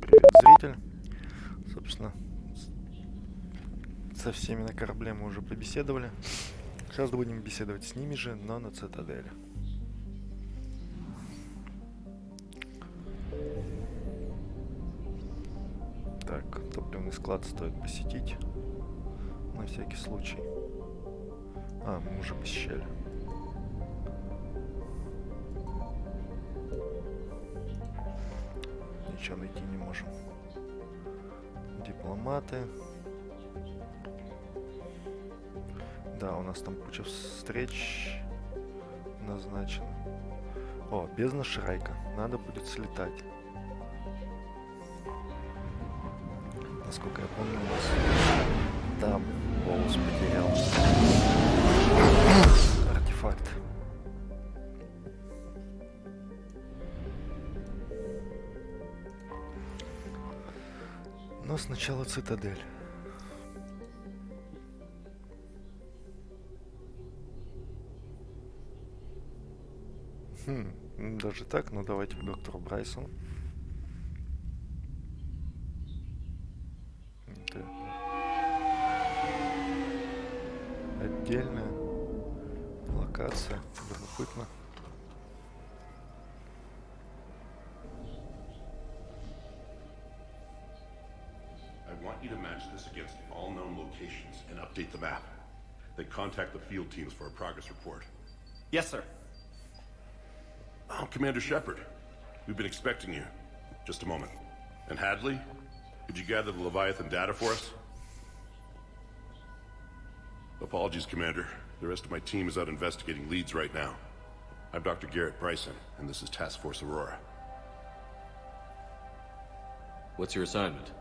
Привет, зритель. Собственно, со всеми на корабле мы уже побеседовали. Сейчас будем беседовать с ними же, но на Цитадели. Так, топливный склад стоит посетить. На всякий случай. Мы уже посещали. Ничего найти не можем. Дипломаты. Да, у нас там куча встреч назначена. О, бездна Шрайка. Надо будет слетать. Насколько я помню, у нас там голос потерял артефакт. Но сначала Цитадель. Даже так, ну давайте к доктору Брайсону. Это отдельная локация, любопытно. I want you to match this against all known locations and update the map. Then contact the field teams for a progress report. Yes, sir. Oh, Commander Shepard. We've been expecting you. Just a moment. And Hadley? Could you gather the Leviathan data for us? Apologies, Commander. The rest of my team is out investigating leads right now. I'm Dr. Garrett Bryson, and this is Task Force Aurora. What's your assignment?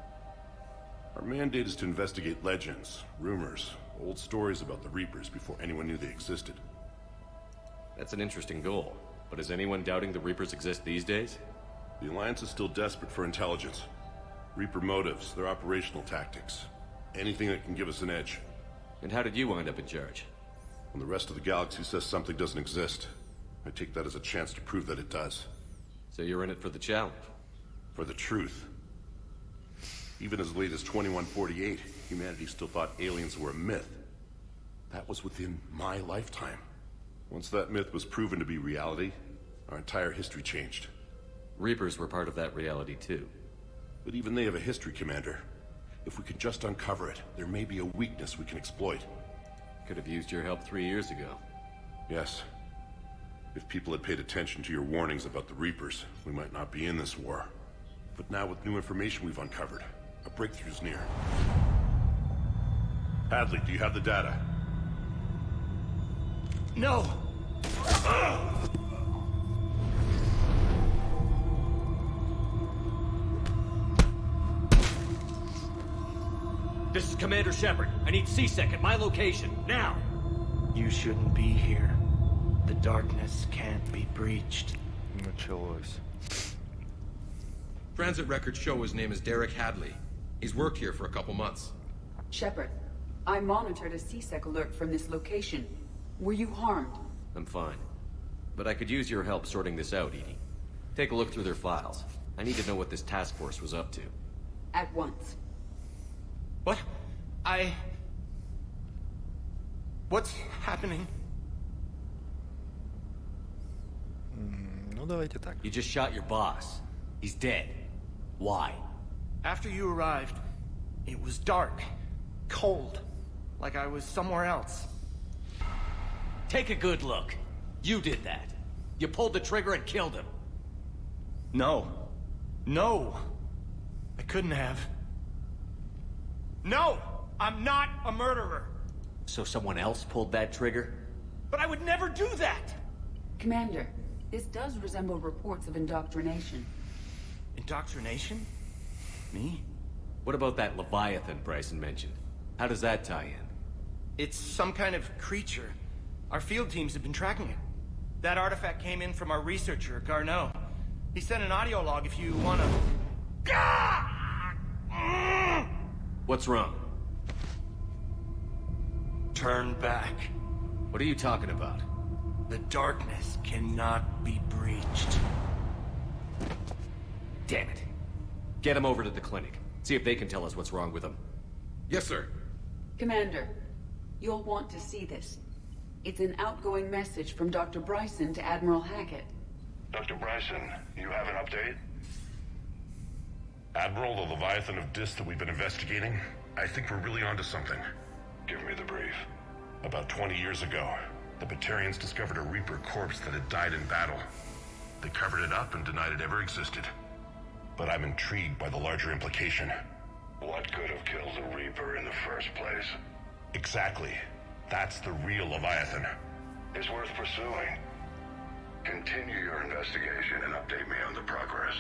Our mandate is to investigate legends, rumors, old stories about the Reapers before anyone knew they existed. That's an interesting goal. But is anyone doubting the Reapers exist these days? The Alliance is still desperate for intelligence. Reaper motives, their operational tactics. Anything that can give us an edge. And how did you wind up in charge? When the rest of the galaxy says something doesn't exist, I take that as a chance to prove that it does. So you're in it for the challenge? For the truth. Even as late as 2148, humanity still thought aliens were a myth. That was within my lifetime. Once that myth was proven to be reality, our entire history changed. Reapers were part of that reality too. But even they have a history, Commander. If we could just uncover it, there may be a weakness we can exploit. Could have used your help 3 years ago. Yes. If people had paid attention to your warnings about the Reapers, we might not be in this war. But now with new information we've uncovered, a breakthrough's near. Hadley, do you have the data? No! This is Commander Shepard. I need C-Sec at my location, now! You shouldn't be here. The darkness can't be breached. Началось. Transit records show his name is Derek Hadley. He's worked here for a couple months. Shepard, I monitored a C-Sec alert from this location. Were you harmed? I'm fine. But I could use your help sorting this out, Edie. Take a look through their files. I need to know what this task force was up to. At once. What? What's happening? Ну давайте так. You just shot your boss. He's dead. Why? After you arrived, it was dark, cold, like I was somewhere else. Take a good look. You did that. You pulled the trigger and killed him. No. No! I couldn't have. No! I'm not a murderer! So someone else pulled that trigger? But I would never do that! Commander, this does resemble reports of indoctrination. Indoctrination? Me? What about that Leviathan Bryson mentioned? How does that tie in? It's some kind of creature. Our field teams have been tracking it. That artifact came in from our researcher, Garneau. He sent an audio log if you wanna... What's wrong? Turn back. What are you talking about? The darkness cannot be breached. Damn it. Get him over to the clinic. See if they can tell us what's wrong with him. Yes, sir. Commander, you'll want to see this. It's an outgoing message from Dr. Bryson to Admiral Hackett. Dr. Bryson, you have an update? Admiral, the Leviathan of Dis that we've been investigating, I think we're really onto something. Give me the brief. About 20 years ago, the Batarians discovered a Reaper corpse that had died in battle. They covered it up and denied it ever existed. But I'm intrigued by the larger implication. What could have killed the Reaper in the first place? Exactly. That's the real Leviathan. It's worth pursuing. Continue your investigation and update me on the progress.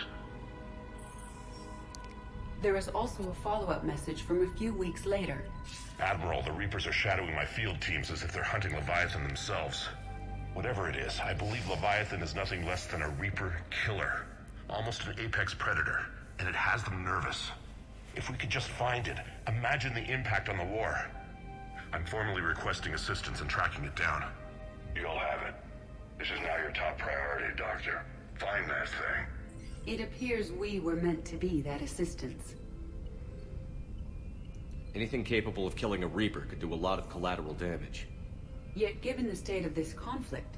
There is also a follow-up message from a few weeks later. Admiral, the Reapers are shadowing my field teams as if they're hunting Leviathan themselves. Whatever it is, I believe Leviathan is nothing less than a Reaper killer. Almost an apex predator, and it has them nervous. If we could just find it, imagine the impact on the war. I'm formally requesting assistance in tracking it down. You'll have it. This is now your top priority, Doctor. Find that thing. It appears we were meant to be that assistance. Anything capable of killing a Reaper could do a lot of collateral damage. Yet given the state of this conflict,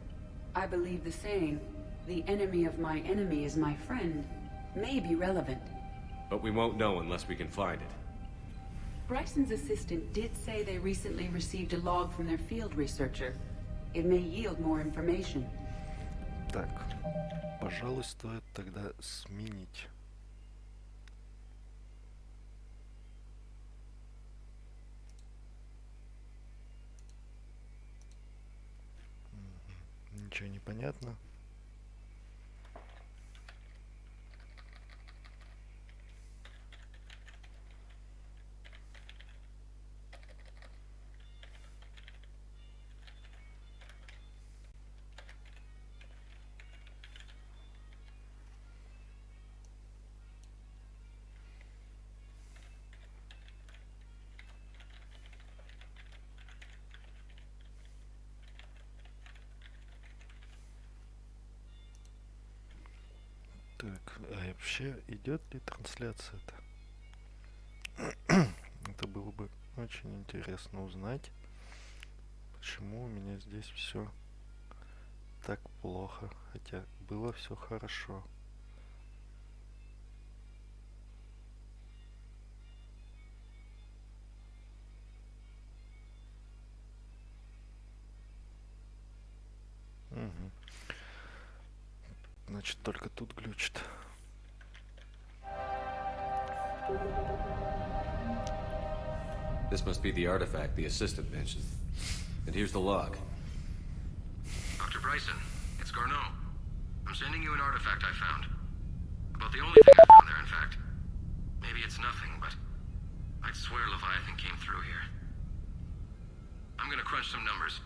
I believe the saying, "The enemy of my enemy is my friend," may be relevant. But we won't know unless we can find it. Bryson's assistant did say they recently received a log from their field researcher. It may yield more information. Так, пожалуй, стоит тогда сменить. Ничего не понятно. Так, а вообще идет ли трансляция-то? Это было бы очень интересно узнать, почему у меня здесь все так плохо, хотя было все хорошо. Угу. Значит, только тут глючит. This must be the artifact the assistant mentioned. And here's the log. Dr. Bryson, it's Garneau. I'm sending you an artifact I found. About the only thing I found there, in fact. Maybe it's nothing, but I'd swear Leviathan came through here. I'm gonna crunch some numbers.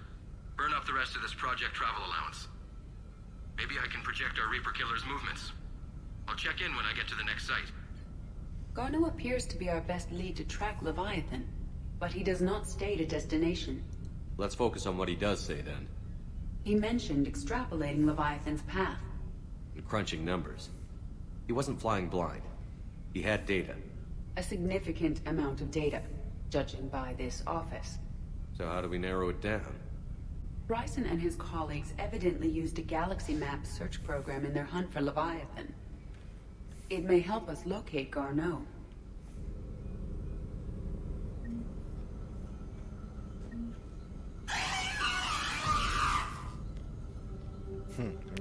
Burn up the rest of this project travel allowance. Maybe I can project our Reaper killer's movements. I'll check in when I get to the next site. Garneau appears to be our best lead to track Leviathan, but he does not state a destination. Let's focus on what he does say then. He mentioned extrapolating Leviathan's path. And crunching numbers. He wasn't flying blind. He had data. A significant amount of data, judging by this office. So how do we narrow it down? Bryson and his colleagues evidently used a galaxy map search program in their hunt for Leviathan. It may help us locate Garneau.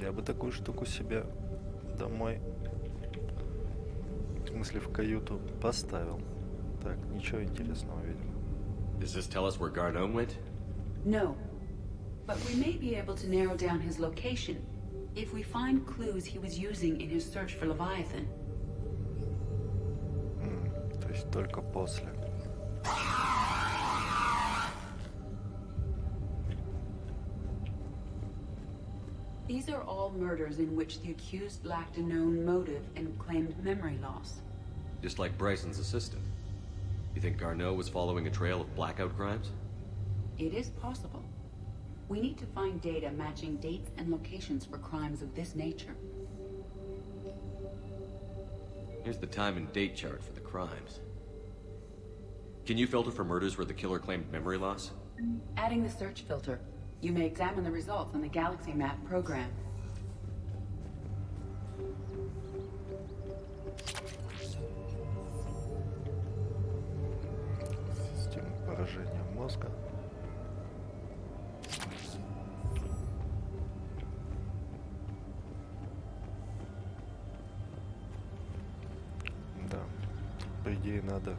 Я бы такую штуку себе домой, в смысле в каюту, поставил. Так, ничего интересного, видимо. Does this tell us where Garneau went? No. But we may be able to narrow down his location if we find clues he was using in his search for Leviathan. То есть только после. These are all murders in which the accused lacked a known motive and claimed memory loss. Just like Bryson's assistant. You think Garneau was following a trail of blackout crimes? It is possible. We need to find data matching dates and locations for crimes of this nature. Here's the time and date chart for the crimes. Can you filter for murders where the killer claimed memory loss? Adding the search filter, you may examine the results on the Galaxy Map program. Система поражения мозга. Да, по идее надо.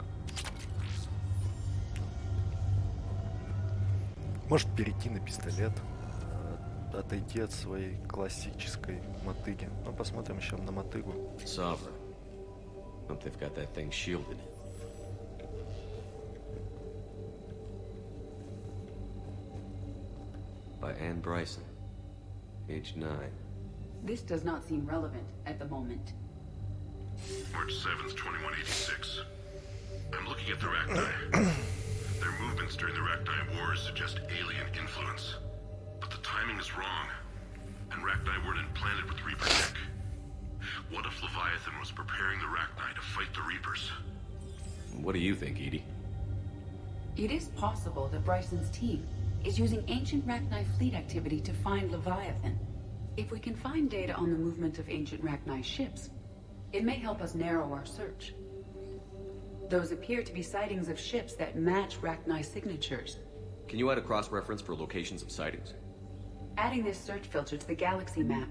Может перейти на пистолет, отойти от своей классической мотыги. Ну, посмотрим еще на мотыгу. Sovereign. Hope they've got that thing shielded. By Anne Bryson. Age 9. This does not seem relevant at the moment. March 7th, 2186. I'm looking at the Rachni. Their movements during the Rachni Wars suggest alien influence. But the timing is wrong. And Rachni weren't implanted with Reaper tech. What if Leviathan was preparing the Rachni to fight the Reapers? What do you think, Edie? It is possible that Bryson's team is using ancient Rachni fleet activity to find Leviathan. If we can find data on the movement of ancient Rachni ships, it may help us narrow our search. Those appear to be sightings of ships that match Rachni signatures. Can you add a cross-reference for locations of sightings? Adding this search filter to the Galaxy Map.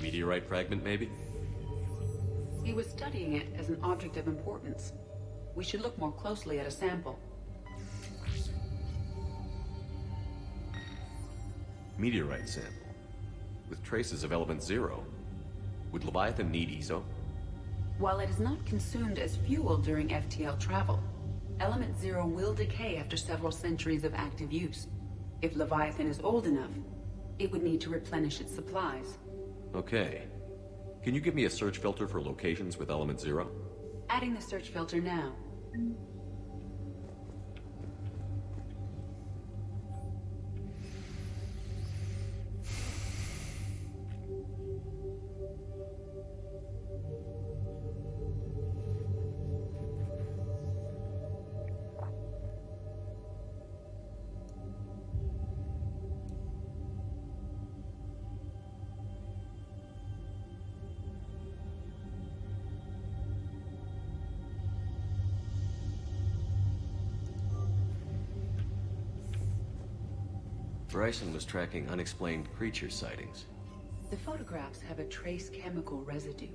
Meteorite fragment, maybe? He was studying it as an object of importance. We should look more closely at a sample. Meteorite sample. With traces of element 0. Would Leviathan need ESO? While it is not consumed as fuel during FTL travel, element 0 will decay after several centuries of active use. If Leviathan is old enough, it would need to replenish its supplies. Okay. Can you give me a search filter for locations with element 0? Adding the search filter now. Bryson was tracking unexplained creature sightings. The photographs have a trace chemical residue.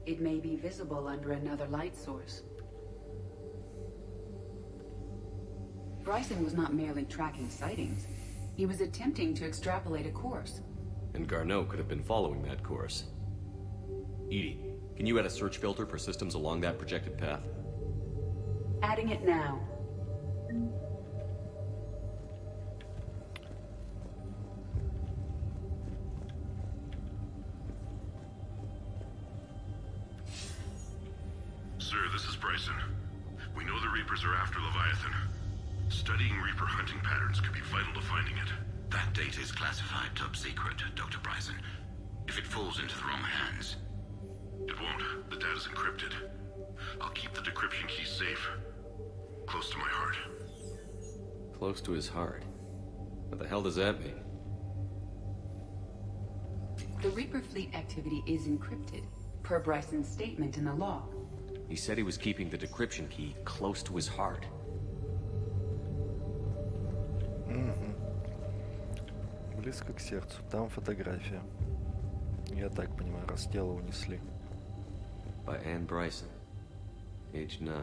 It may be visible under another light source. Bryson was not merely tracking sightings. He was attempting to extrapolate a course. And Garneau could have been following that course. Edie, can you add a search filter for systems along that projected path? Adding it now. Sir, this is Bryson. We know the Reapers are after Leviathan. Studying Reaper hunting patterns could be vital to finding it. That data is classified top secret, Dr. Bryson. If it falls into the wrong hands... It won't. The data's encrypted. I'll keep the decryption key safe. Close to my heart. Close to his heart. What the hell does that mean? The Reaper fleet activity is encrypted, per Bryson's statement in the log. He said he was keeping the decryption key close to his heart. Близко к сердцу. Там фотография. Я так понимаю, раз тело унесли. By Anne Bryson. Age 9.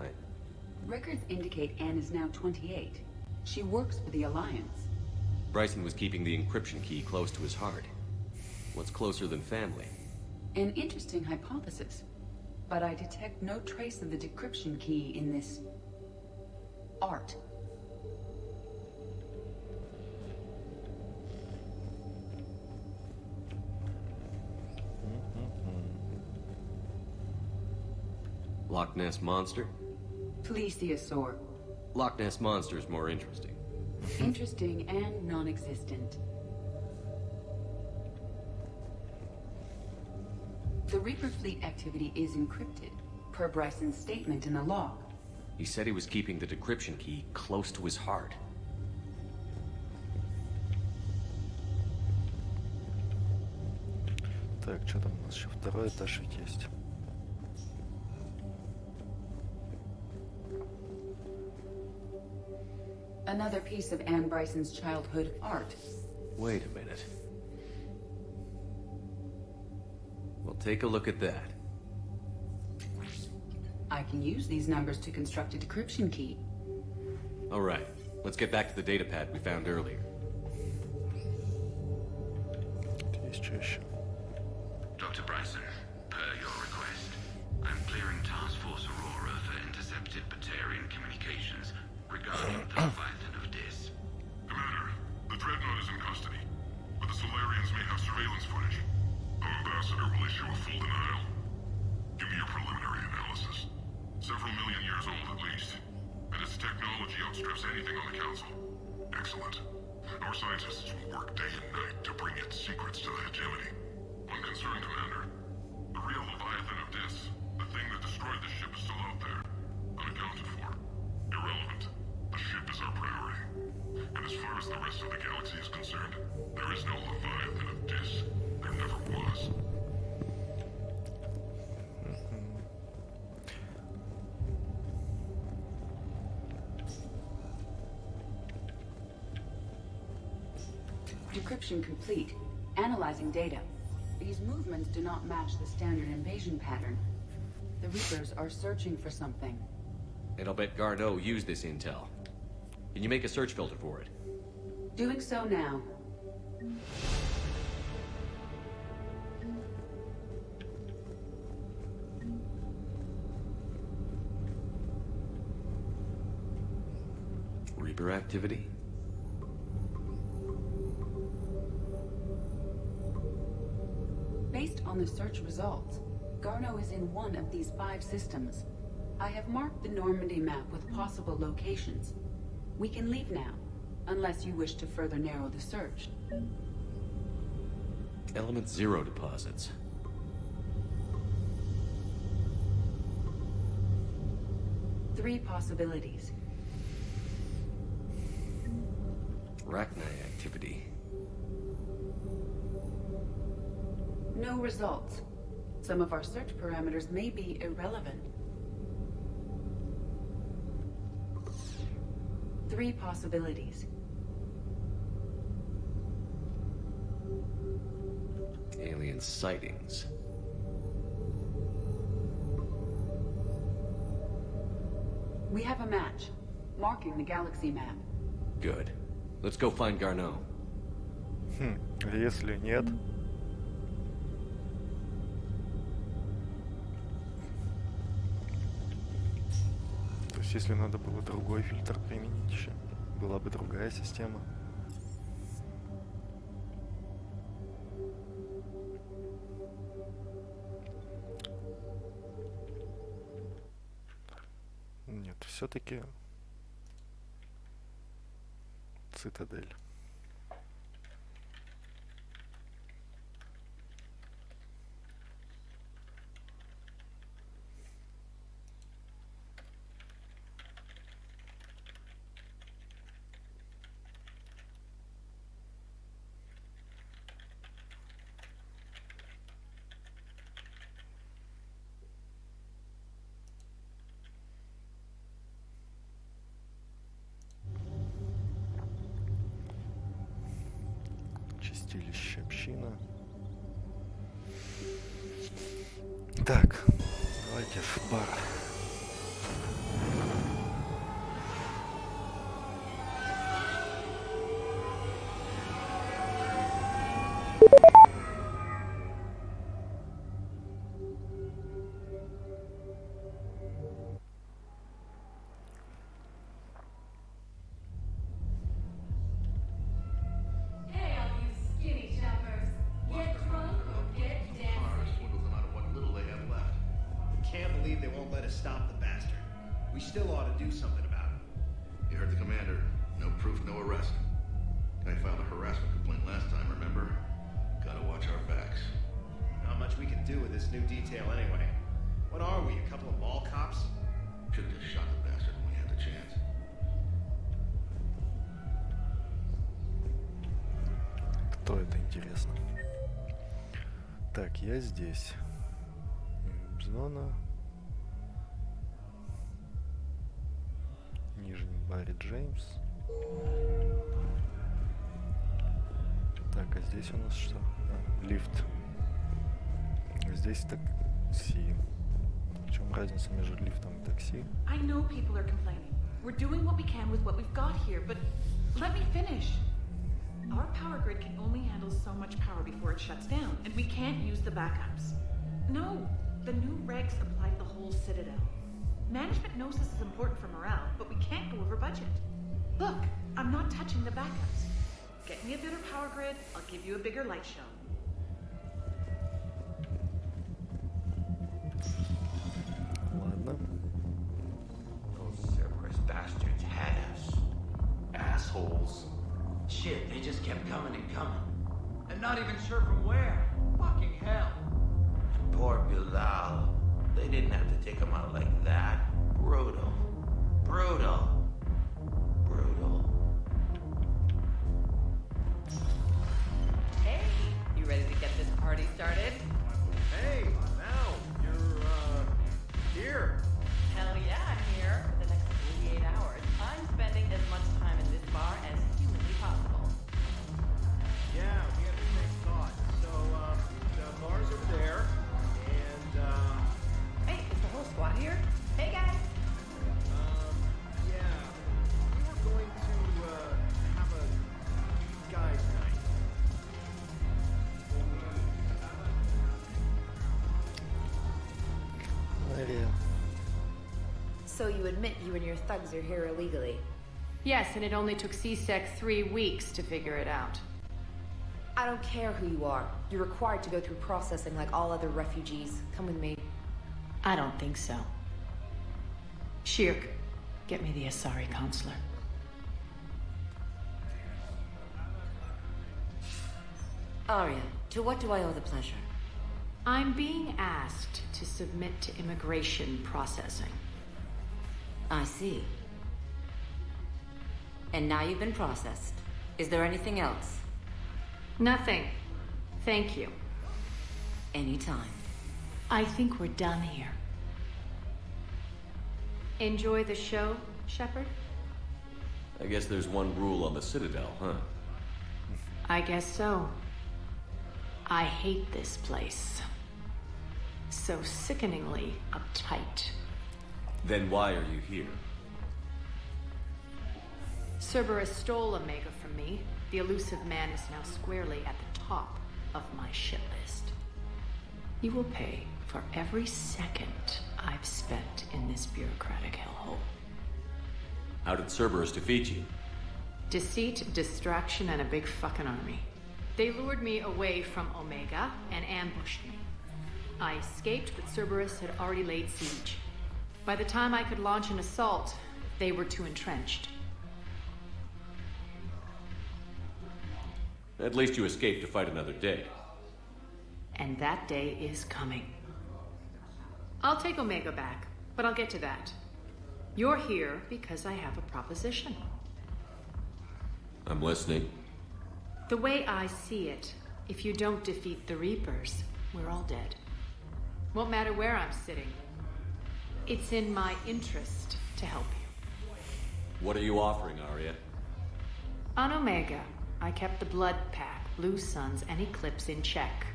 Records indicate Anne is now 28. She works for the Alliance. Bryson was keeping the encryption key close to his heart. What's closer than family? An interesting hypothesis. But I detect no trace of the decryption key in this... art. Loch Ness Monster? Plesiosaur. Loch Ness Monster is more interesting. Interesting and non-existent. The Reaper fleet activity is encrypted, per Bryson's statement in the log. He said he was keeping the decryption key close to his heart. Так, что там у нас еще? Второй этаж ведь есть. Another piece of Anne Bryson's childhood art. Wait a minute. Well, take a look at that. I can use these numbers to construct a decryption key. All right, let's get back to the data pad we found earlier. Есть что еще? Dr. Bryson, per your request, I'm clearing Task Force Aurora for intercepted Batarian communications regarding the Leviathan of Dis. Commander, the Dreadnought is in custody, but the Solarians may have surveillance footage. Our ambassador will issue a full denial. Give me your preliminary analysis. Several million years old at least, and its technology outstrips anything on the Council. Excellent. Our scientists will work day and night to bring its secrets to the hegemony. One concern, Commander. The real Leviathan of Dis, the thing that destroyed the ship, is still out there. Unaccounted for. Irrelevant. The ship is our priority. And as far as the rest of the galaxy is concerned, there is no Leviathan of Dis. There never was. Decryption complete. Analyzing data. These movements do not match the standard invasion pattern. The Reapers are searching for something. And I'll bet Garneau used this intel. Can you make a search filter for it? Doing so now. Reaper activity? Based on the search results, Garneau is in one of these 5 systems. I have marked the Normandy map with possible locations. We can leave now, unless you wish to further narrow the search. Element 0 deposits. Three possibilities. Arachnite activity. No results. Some of our search parameters may be irrelevant. Three possibilities. Alien sightings. We have a match, marking the galaxy map. Good. Let's go find Garneau. А если нет? То есть, если надо было другой фильтр применить еще, была бы другая система. Нет, все-таки Цитадель. Чистилище, община. Так, давайте в бар. Hey, all you skinny choppers. Get drunk or get dancing. Can't believe they won't let us stop the bastard. We still ought to do something about it. You heard the commander. No proof, no arrest. Guy filed a harassment complaint last time, remember? Gotta watch our backs. Not much we can do with this new detail anyway. What are we, a couple of mall cops? Should've just shot the bastard when we had the chance. Кто это, интересно? Так, я здесь. Зона. Нижний Барри Джеймс. Так, а здесь у нас что? Лифт. Здесь такси. В чем разница между лифтом и такси? I know people are complaining. We're doing what we can with what we've got here, but let me finish. Our power grid can only handle so much power before it shuts down, and we can't use the backups. No, the new regs apply to the whole Citadel. Management knows this is important for morale, but we can't go over budget. Look, I'm not touching the backups. Get me a better power grid, I'll give you a bigger light show. Ладно. Those Cerberus bastards had us. Assholes. Shit, they just kept coming and coming. And not even sure from where. Fucking hell. And poor Bilal. They didn't have to take him out like that. Brutal. Brutal. Brutal. Hey, you ready to get this party started? Hey, now, you're, here. Hell yeah, I'm here. For the next 48 hours, I'm spending as much time in this bar as humanly possible. Yeah, we had the same thought. So, the bar's over there, and, Hey, is the whole squad here? Hey guys! yeah, we were going to, have a guys' night. Мария. So you admit you and your thugs are here illegally? Yes, and it only took CSEC 3 weeks to figure it out. I don't care who you are. You're required to go through processing like all other refugees. Come with me. I don't think so. Shirk, get me the Asari consular. Arya, to what do I owe the pleasure? I'm being asked to submit to immigration processing. I see. And now you've been processed. Is there anything else? Nothing. Thank you. Anytime. I think we're done here. Enjoy the show, Shepard? I guess there's one rule on the Citadel, huh? I guess so. I hate this place. So sickeningly uptight. Then why are you here? Cerberus stole Omega from me. The elusive man is now squarely at the top of my shit list. You will pay for every second I've spent in this bureaucratic hellhole. How did Cerberus defeat you? Deceit, distraction, and a big fucking army. They lured me away from Omega and ambushed me. I escaped, but Cerberus had already laid siege. By the time I could launch an assault, they were too entrenched. At least you escaped to fight another day. And that day is coming. I'll take Omega back, but I'll get to that. You're here because I have a proposition. I'm listening. The way I see it, if you don't defeat the Reapers, we're all dead. Won't matter where I'm sitting. It's in my interest to help you. What are you offering, Arya? On Omega, I kept the Blood Pack, Blue Suns, and Eclipse in check.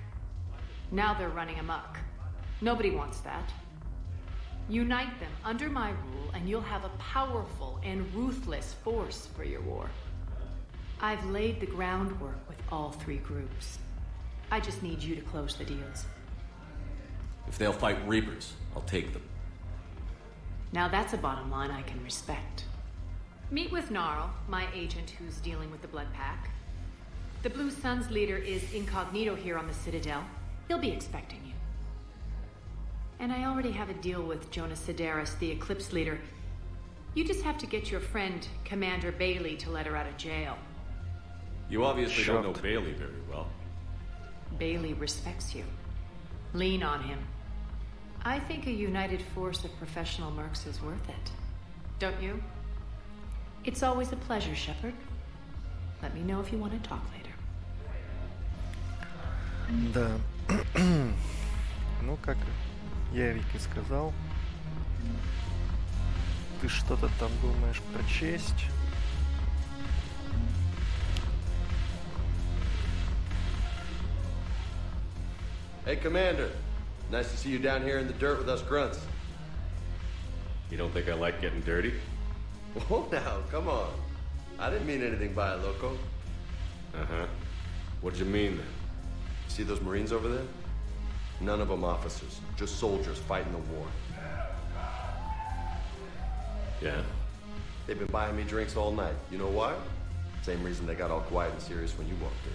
Now they're running amok. Nobody wants that. Unite them under my rule, and you'll have a powerful and ruthless force for your war. I've laid the groundwork with all 3 groups. I just need you to close the deals. If they'll fight Reapers, I'll take them. Now that's a bottom line I can respect. Meet with Gnarl, my agent who's dealing with the Blood Pack. The Blue Suns leader is incognito here on the Citadel. He'll be expecting you. And I already have a deal with Jonas Sedaris, the Eclipse leader. You just have to get your friend, Commander Bailey, to let her out of jail. You obviously don't know Bailey very well. Bailey respects you. Lean on him. I think a united force of professional mercs is worth it. Don't you? It's always a pleasure, Shepard. Let me know if you want to talk later. Да. Ну, как я Вике сказал, ты что-то там думаешь прочесть. Hey, Commander. Nice to see you down here in the dirt with us grunts. You don't think I like getting dirty? Oh, now, come on. I didn't mean anything by it, Loco. Uh-huh. What'd you mean, then? See those Marines over there? None of them officers, just soldiers fighting the war. Yeah? They've been buying me drinks all night. You know why? Same reason they got all quiet and serious when you walked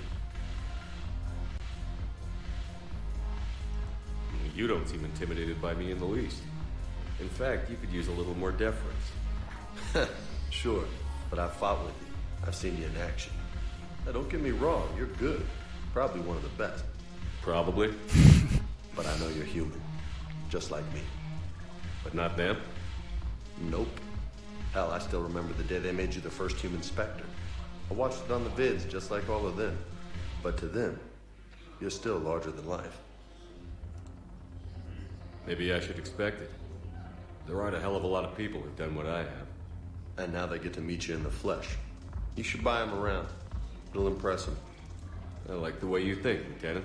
in. You don't seem intimidated by me in the least. In fact, you could use a little more deference. Sure, but I've fought with you. I've seen you in action. Now, don't get me wrong, you're good. Probably one of the best. Probably. But I know you're human. Just like me. But not them? Nope. Hell, I still remember the day they made you the first human Spectre. I watched it on the vids, just like all of them. But to them, you're still larger than life. Maybe I should expect it. There aren't a hell of a lot of people who've done what I have. And now they get to meet you in the flesh. You should buy them around. It'll impress them. I like the way you think, Lieutenant.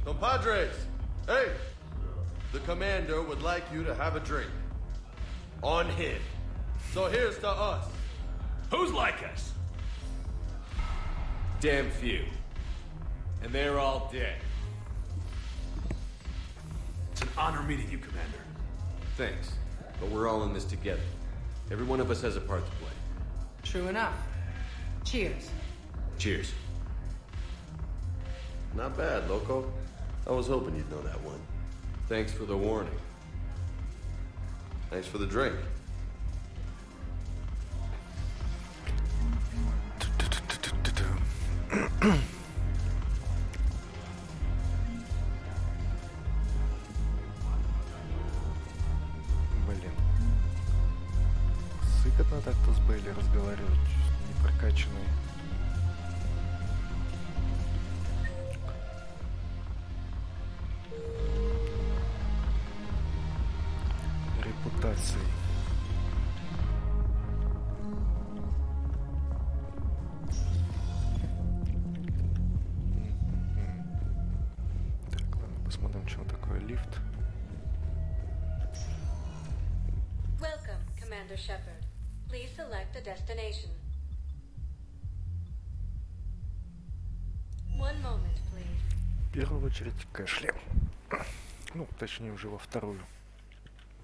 Compadres! Hey! The commander would like you to have a drink. On him. So here's to us. Who's like us? Damn few. And they're all dead. It's an honor meeting you, Commander. Thanks. But we're all in this together. Every one of us has a part to play. True enough. Cheers. Cheers. Not bad, Loco. I was hoping you'd know that one. Thanks for the warning. Thanks for the drink. Блин. Сыкотно так-то с Бейли разговаривать, непрокачанный. Репутацией. Так, ладно, посмотрим, что такое лифт. Welcome, Commander Shepard. Please select a destination. One moment, please. В первую очередь кашля. Ну, точнее, уже во вторую.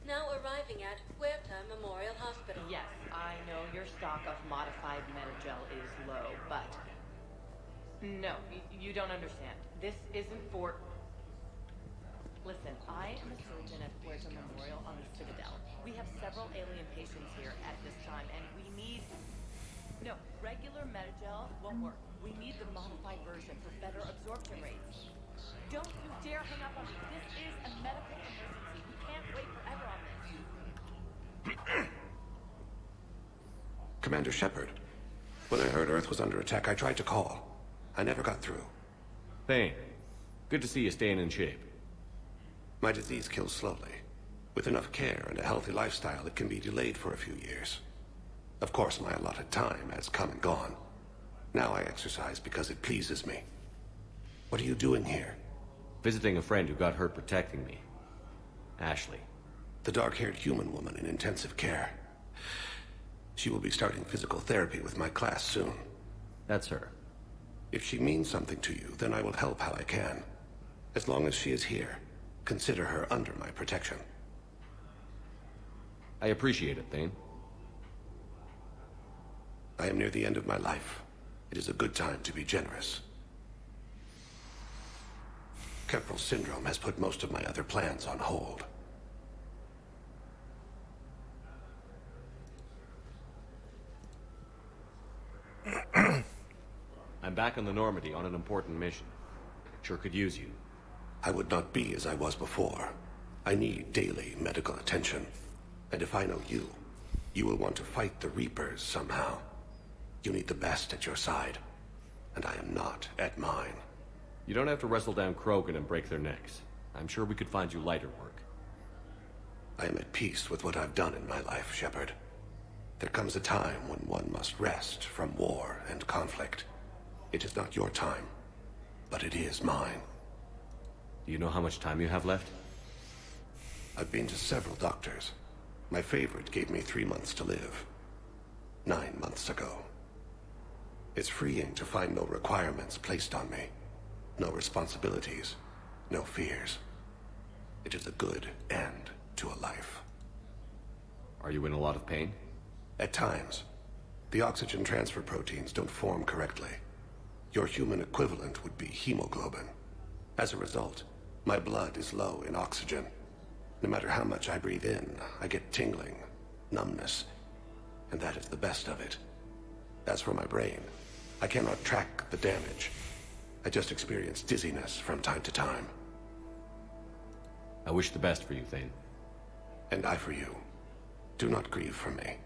Now arriving at Huerta Memorial Hospital. Yes, I know your stock of modified metagel is low, but... No, you don't understand. This isn't for... Listen, I am a surgeon at Huerta Memorial on the Citadel. We have several alien patients here at this time, and we need... No, regular metagel won't work. We need the modified version for better absorption rates. Don't you dare hang up on me. This is a medical emergency. We can't wait forever on this. Commander Shepard, when I heard Earth was under attack, I tried to call. I never got through. Thane, good to see you staying in shape. My disease kills slowly. With enough care and a healthy lifestyle, it can be delayed for a few years. Of course, my allotted time has come and gone. Now I exercise because it pleases me. What are you doing here? Visiting a friend who got hurt protecting me. Ashley. The dark-haired human woman in intensive care. She will be starting physical therapy with my class soon. That's her. If she means something to you, then I will help how I can. As long as she is here, consider her under my protection. I appreciate it, Thane. I am near the end of my life. It is a good time to be generous. Kepral syndrome has put most of my other plans on hold. I'm back on the Normandy on an important mission. Sure could use you. I would not be as I was before. I need daily medical attention. And if I know you, you will want to fight the Reapers somehow. You need the best at your side. And I am not at mine. You don't have to wrestle down Krogan and break their necks. I'm sure we could find you lighter work. I am at peace with what I've done in my life, Shepard. There comes a time when one must rest from war and conflict. It is not your time, but it is mine. Do you know how much time you have left? I've been to several doctors. My favorite gave me 3 months to live. 9 months ago. It's freeing to find no requirements placed on me. No responsibilities. No fears. It is a good end to a life. Are you in a lot of pain? At times. The oxygen transfer proteins don't form correctly. Your human equivalent would be hemoglobin. As a result, my blood is low in oxygen. No matter how much I breathe in, I get tingling, numbness, and that is the best of it. As for my brain, I cannot track the damage. I just experience dizziness from time to time. I wish the best for you, Thane. And I for you. Do not grieve for me.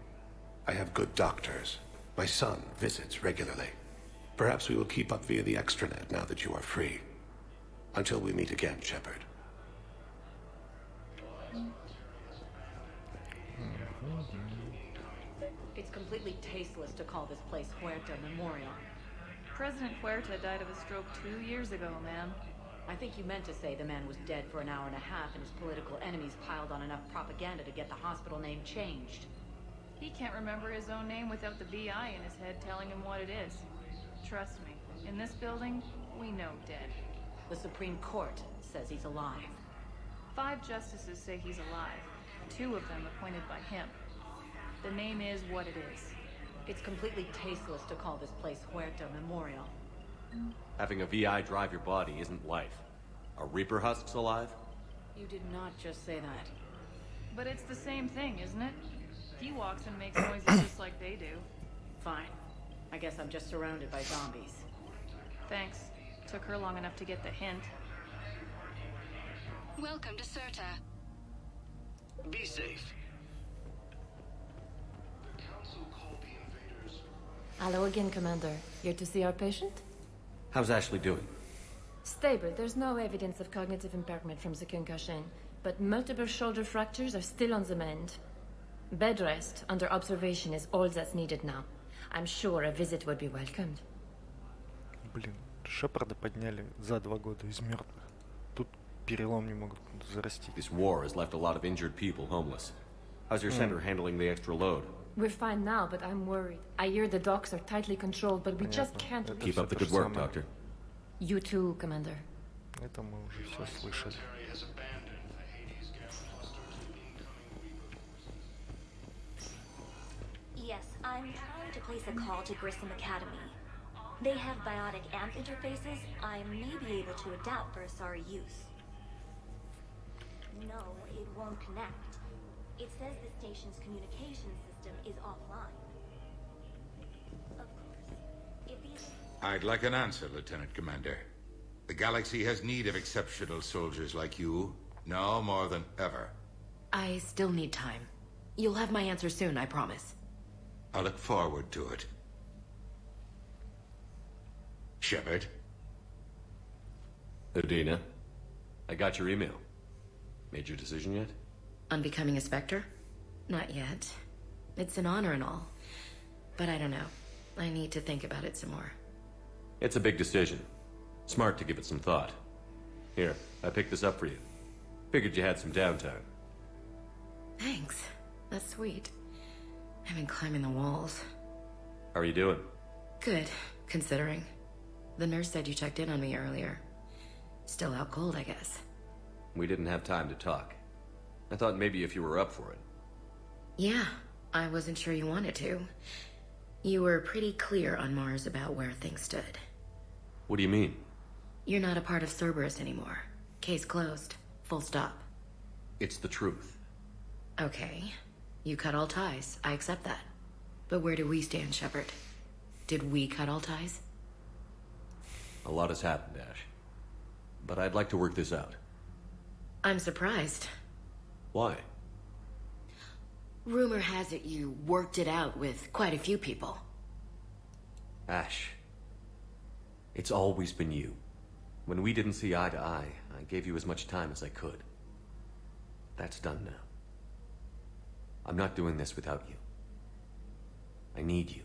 I have good doctors. My son visits regularly. Perhaps we will keep up via the extranet now that you are free. Until we meet again, Shepard. It's completely tasteless to call this place Huerta Memorial. President Huerta died of a stroke 2 years ago, ma'am. I think you meant to say the man was dead for an hour and a half and his political enemies piled on enough propaganda to get the hospital name changed. He can't remember his own name without the VI in his head telling him what it is. Trust me, in this building, we know dead. The Supreme Court says he's alive. 5 justices say he's alive, 2 of them appointed by him. The name is what it is. It's completely tasteless to call this place Huerta Memorial. Having a VI drive your body isn't life. Are Reaper husks alive? You did not just say that. But it's the same thing, isn't it? He walks and makes noises just like they do. Fine. I guess I'm just surrounded by zombies. Thanks. Took her long enough to get the hint. Welcome to Cirta. Be safe. Hello again, Commander. Here to see our patient? How's Ashley doing? Stable. There's no evidence of cognitive impairment from the concussion, but multiple shoulder fractures are still on the mend. Bed rest under observation is all that's needed now. I'm sure a visit would be welcomed. Блин, Шепарда подняли за 2 года из мертвых. Тут перелом не могут зарастить. This war has left a lot of injured people homeless. How's your center handling the extra load? We're fine now, but I'm worried. I hear the docks are tightly controlled, but we just can't... Keep up the good work, Doctor. You too, Commander. Это мы уже все слышали. Yes, I'm trying to place a call to Grissom Academy. They have biotic amp interfaces I may be able to adapt for Asari use. No, it won't connect. It says the station's communication system is offline. Of course, if these... I'd like an answer, Lieutenant Commander. The galaxy has need of exceptional soldiers like you, now more than ever. I still need time. You'll have my answer soon, I promise. I look forward to it. Shepard? Udina, I got your email. Made your decision yet? On becoming a Spectre? Not yet. It's an honor and all. But I don't know. I need to think about it some more. It's a big decision. Smart to give it some thought. Here, I picked this up for you. Figured you had some downtime. Thanks. That's sweet. I've been climbing the walls. How are you doing? Good, considering. The nurse said you checked in on me earlier. Still out cold, I guess. We didn't have time to talk. I thought maybe if you were up for it. Yeah, I wasn't sure you wanted to. You were pretty clear on Mars about where things stood. What do you mean? You're not a part of Cerberus anymore. Case closed. Full stop. It's the truth. Okay. You cut all ties. I accept that. But where do we stand, Shepard? Did we cut all ties? A lot has happened, Ash. But I'd like to work this out. I'm surprised. Why? Rumor has it you worked it out with quite a few people. Ash. It's always been you. When we didn't see eye to eye, I gave you as much time as I could. That's done now. I'm not doing this without you. I need you.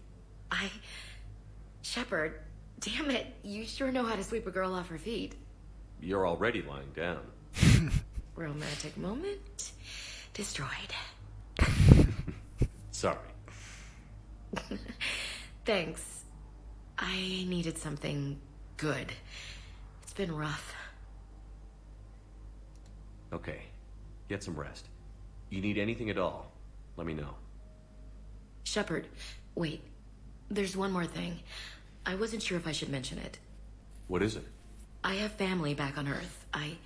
Shepard, damn it, you sure know how to sweep a girl off her feet. You're already lying down. Romantic moment destroyed. Sorry. Thanks. I needed something good. It's been rough. Okay. Get some rest. You need anything at all, let me know. Shepard, wait. There's one more thing. I wasn't sure if I should mention it. What is it? I have family back on Earth. I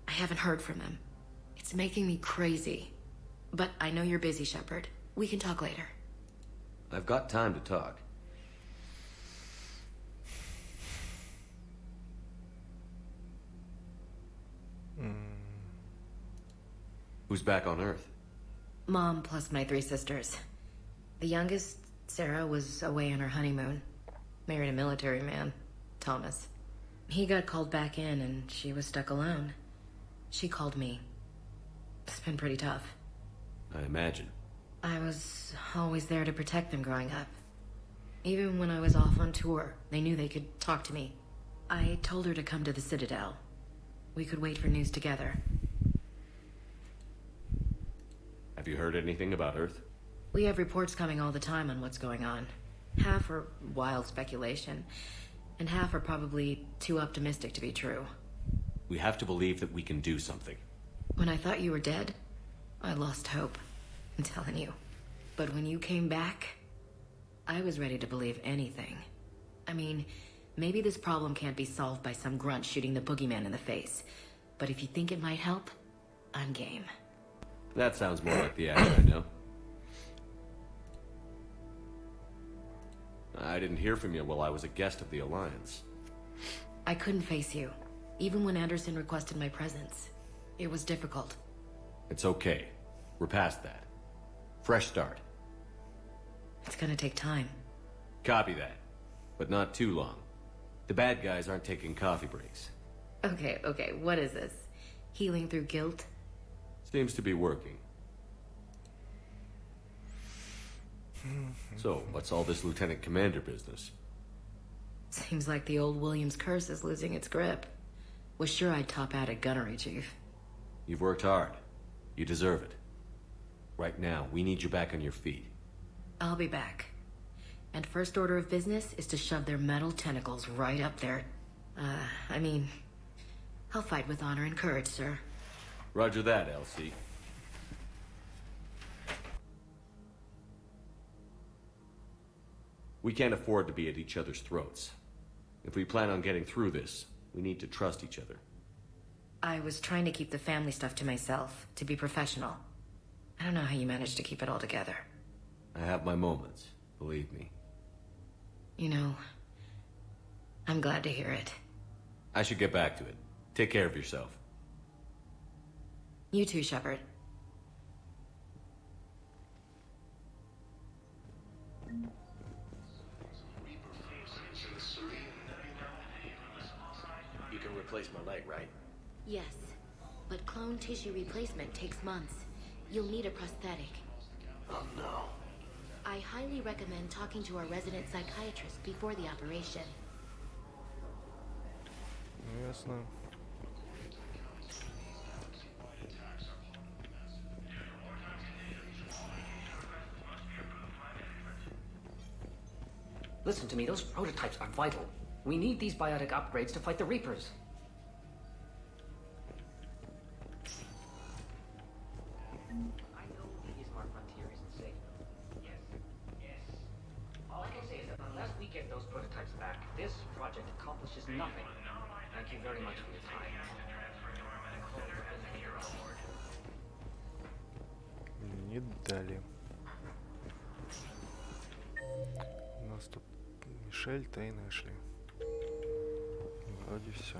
haven't heard from them. It's making me crazy. But I know you're busy, Shepard. We can talk later. I've got time to talk. Who's back on Earth? Mom plus my 3 sisters. The youngest, Sarah, was away on her honeymoon. Married a military man, Thomas. He got called back in and she was stuck alone. She called me. It's been pretty tough. I imagine. I was always there to protect them growing up. Even when I was off on tour, they knew they could talk to me. I told her to come to the Citadel. We could wait for news together. Have you heard anything about Earth? We have reports coming all the time on what's going on. Half are wild speculation, and half are probably too optimistic to be true. We have to believe that we can do something. When I thought you were dead, I lost hope. I'm telling you. But when you came back, I was ready to believe anything. I mean, maybe this problem can't be solved by some grunt shooting the boogeyman in the face. But if you think it might help, I'm game. That sounds more like the Ash I know. I didn't hear from you while I was a guest of the Alliance. I couldn't face you, even when Anderson requested my presence. It was difficult. It's okay. We're past that. Fresh start. It's gonna take time. Copy that. But not too long. The bad guys aren't taking coffee breaks. Okay, what is this? Healing through guilt? Seems to be working. So, what's all this Lieutenant Commander business? Seems like the old Williams curse is losing its grip. Was sure I'd top out at gunnery, Chief. You've worked hard. You deserve it. Right now, we need you back on your feet. I'll be back. And first order of business is to shove their metal tentacles right up there. I'll fight with honor and courage, sir. Roger that, Elsie. We can't afford to be at each other's throats. If we plan on getting through this, we need to trust each other. I was trying to keep the family stuff to myself, to be professional. I don't know how you managed to keep it all together. I have my moments, believe me. You know, I'm glad to hear it. I should get back to it. Take care of yourself. You too, Shepard. You can replace my leg, right? Yes, but clone tissue replacement takes months. You'll need a prosthetic. Oh no. I highly recommend talking to our resident psychiatrist before the operation. Ясно. Listen to me, those prototypes are vital. We need these biotic upgrades to fight the Reapers. I know the Ismar frontier isn't safe. Yes. All I can say is that unless we get those prototypes back, this project accomplishes nothing. Thank you very much for your time. Не дали. У нас тут Мишель, Тейн, Эшли. Вроде все.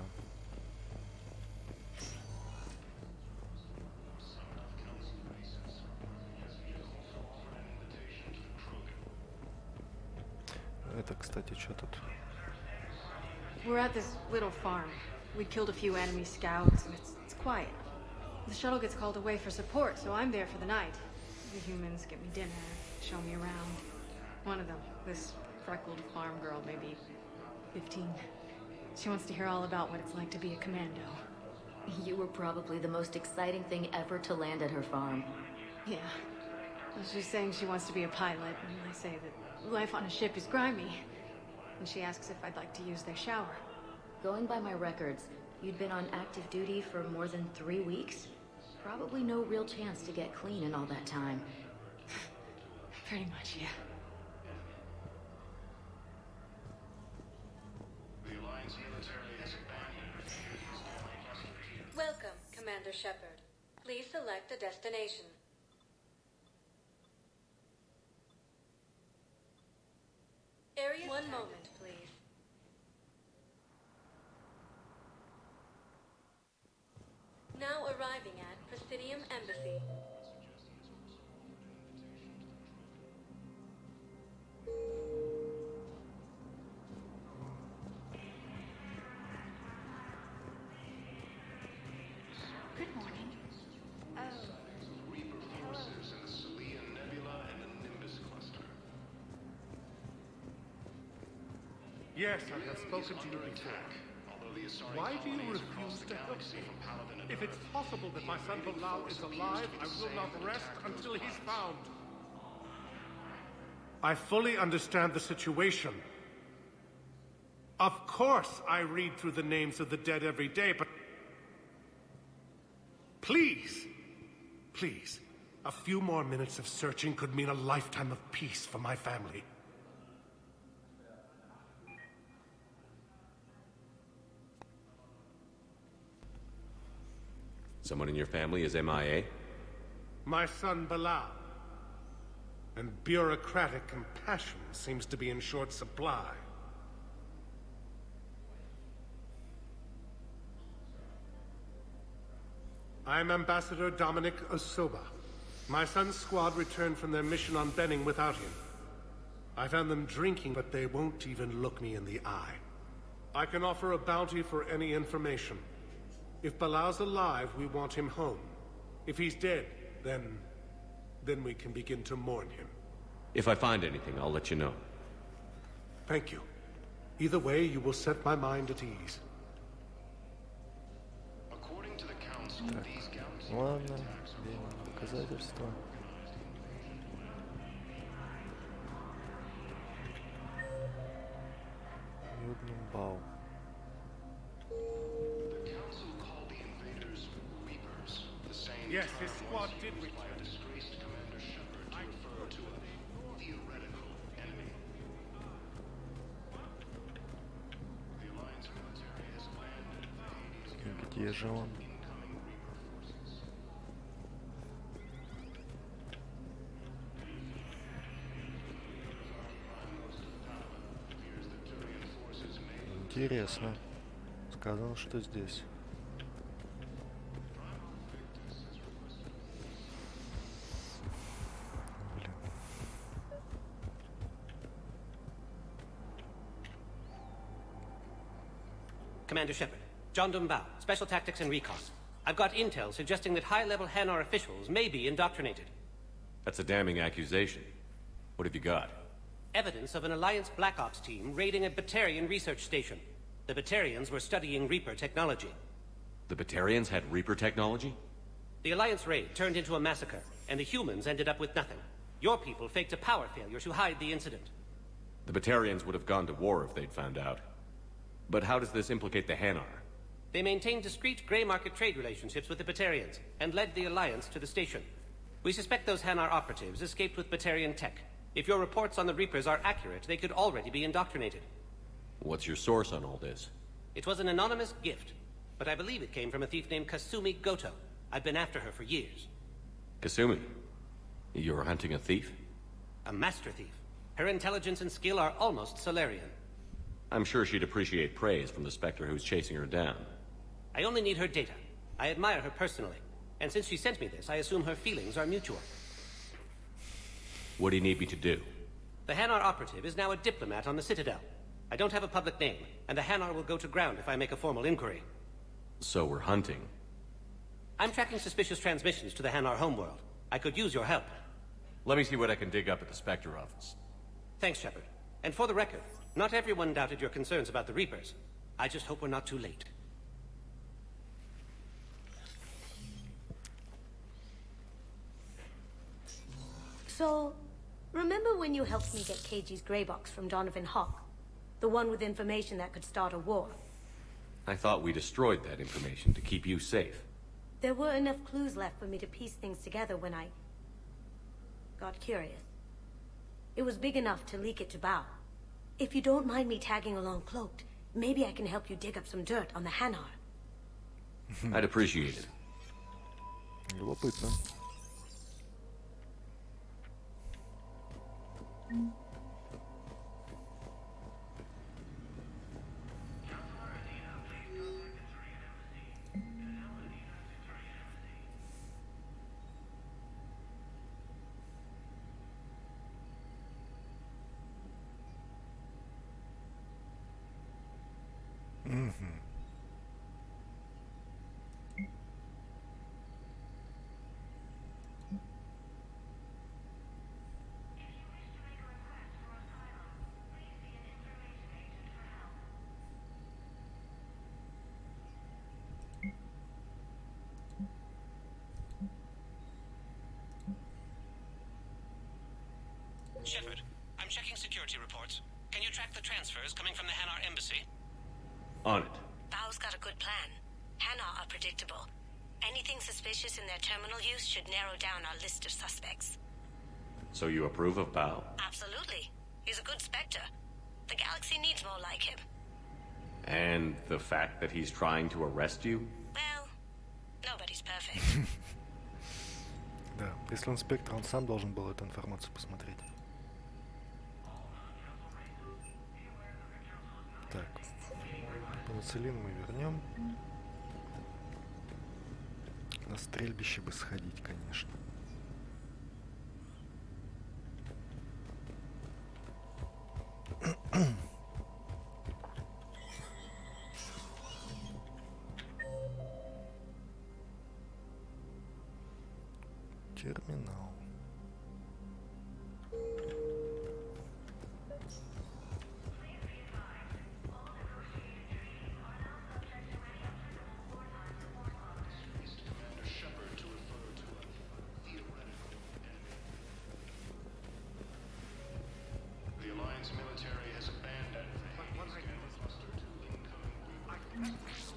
Это, кстати, что тут? We're at this little farm. We killed a few enemy scouts, and it's quiet. The shuttle gets called away for support, so I'm there for the night. The humans get me dinner, show me around. One of them, this freckled farm girl, maybe 15. She wants to hear all about what it's like to be a commando. You were probably the most exciting thing ever to land at her farm. Yeah. Well, she's saying she wants to be a pilot, and I say that life on a ship is grimy. And she asks if I'd like to use their shower. Going by my records, you'd been on active duty for more than 3 weeks? Probably no real chance to get clean in all that time. Pretty much, yeah. Welcome, Commander Shepard. Please select a destination. Area. One moment, please. Now arriving at Presidium Embassy. Good morning. Oh. Reaper forces in the Celian Nebula and the Nimbus cluster. Yes, I have spoken to you before. Why do you refuse to help me? If it's possible that my son Bilal is alive, I will not rest until he's found. I fully understand the situation. Of course I read through the names of the dead every day, but... Please, please, a few more minutes of searching could mean a lifetime of peace for my family. Someone in your family is MIA? My son Bilal. And bureaucratic compassion seems to be in short supply. I'm Ambassador Dominic Osoba. My son's squad returned from their mission on Benning without him. I found them drinking, but they won't even look me in the eye. I can offer a bounty for any information. If Bilal's alive, we want him home. If he's dead, then we can begin to mourn him. If I find anything, I'll let you know. Thank you. Either way, you will set my mind at ease. According to the council, these galaxies Ладно, делаем доказательства. Юднумбау. The council called the invaders Reapers. The same Yes, term his squad was did used by return. a disgraced Commander Shepard to refer to a theoretical enemy. The Alliance military has landed the Hades Где же он? incoming Reaper forces. Интересно. Сказано, что здесь. Блин. Commander Shepard, John Dumbao, Special Tactics and Recon. I've got intel suggesting that high-level Hanar officials may be indoctrinated. That's a damning accusation. What have you got? Evidence of an Alliance Black Ops team raiding a Batarian research station. The Batarians were studying Reaper technology. The Batarians had Reaper technology? The Alliance raid turned into a massacre, and the humans ended up with nothing. Your people faked a power failure to hide the incident. The Batarians would have gone to war if they'd found out. But how does this implicate the Hanar? They maintained discreet gray market trade relationships with the Batarians, and led the Alliance to the station. We suspect those Hanar operatives escaped with Batarian tech. If your reports on the Reapers are accurate, they could already be indoctrinated. What's your source on all this? It was an anonymous gift. but I believe it came from a thief named Kasumi Goto. I've been after her for years. Kasumi, you're hunting a thief? A master thief. Her intelligence and skill are almost Solarian. I'm sure she'd appreciate praise from the Spectre who's chasing her down. I only need her data. I admire her personally. And since she sent me this, I assume her feelings are mutual. What do you need me to do? The Hanar operative is now a diplomat on the Citadel. I don't have a public name, and the Hanar will go to ground if I make a formal inquiry. So we're hunting. I'm tracking suspicious transmissions to the Hanar homeworld. I could use your help. Let me see what I can dig up at the Spectre office. Thanks, Shepard. And for the record, not everyone doubted your concerns about the Reapers. I just hope we're not too late. So, remember when you helped me get KG's grey box from Donovan Hawk? The one with information that could start a war? I thought we destroyed that information to keep you safe. There were enough clues left for me to piece things together when I got curious. It was big enough to leak it to Bao. If you don't mind me tagging along cloaked, maybe I can help you dig up some dirt on the Hanar. I'd appreciate it. Любопытно. Shepard, I'm checking security reports. Can you track the transfers coming from the Hanar embassy? On it. Bao's got a good plan. Hanar are predictable. Anything suspicious in their terminal use should narrow down our list of suspects. So you approve of Bao? Absolutely. He's a good Spectre. The galaxy needs more like him. And the fact that he's trying to arrest you? Well, nobody's perfect. Да, если он спектр, он сам должен был эту информацию посмотреть. Так, пенициллин мы вернем. На стрельбище бы сходить, конечно. Терминал.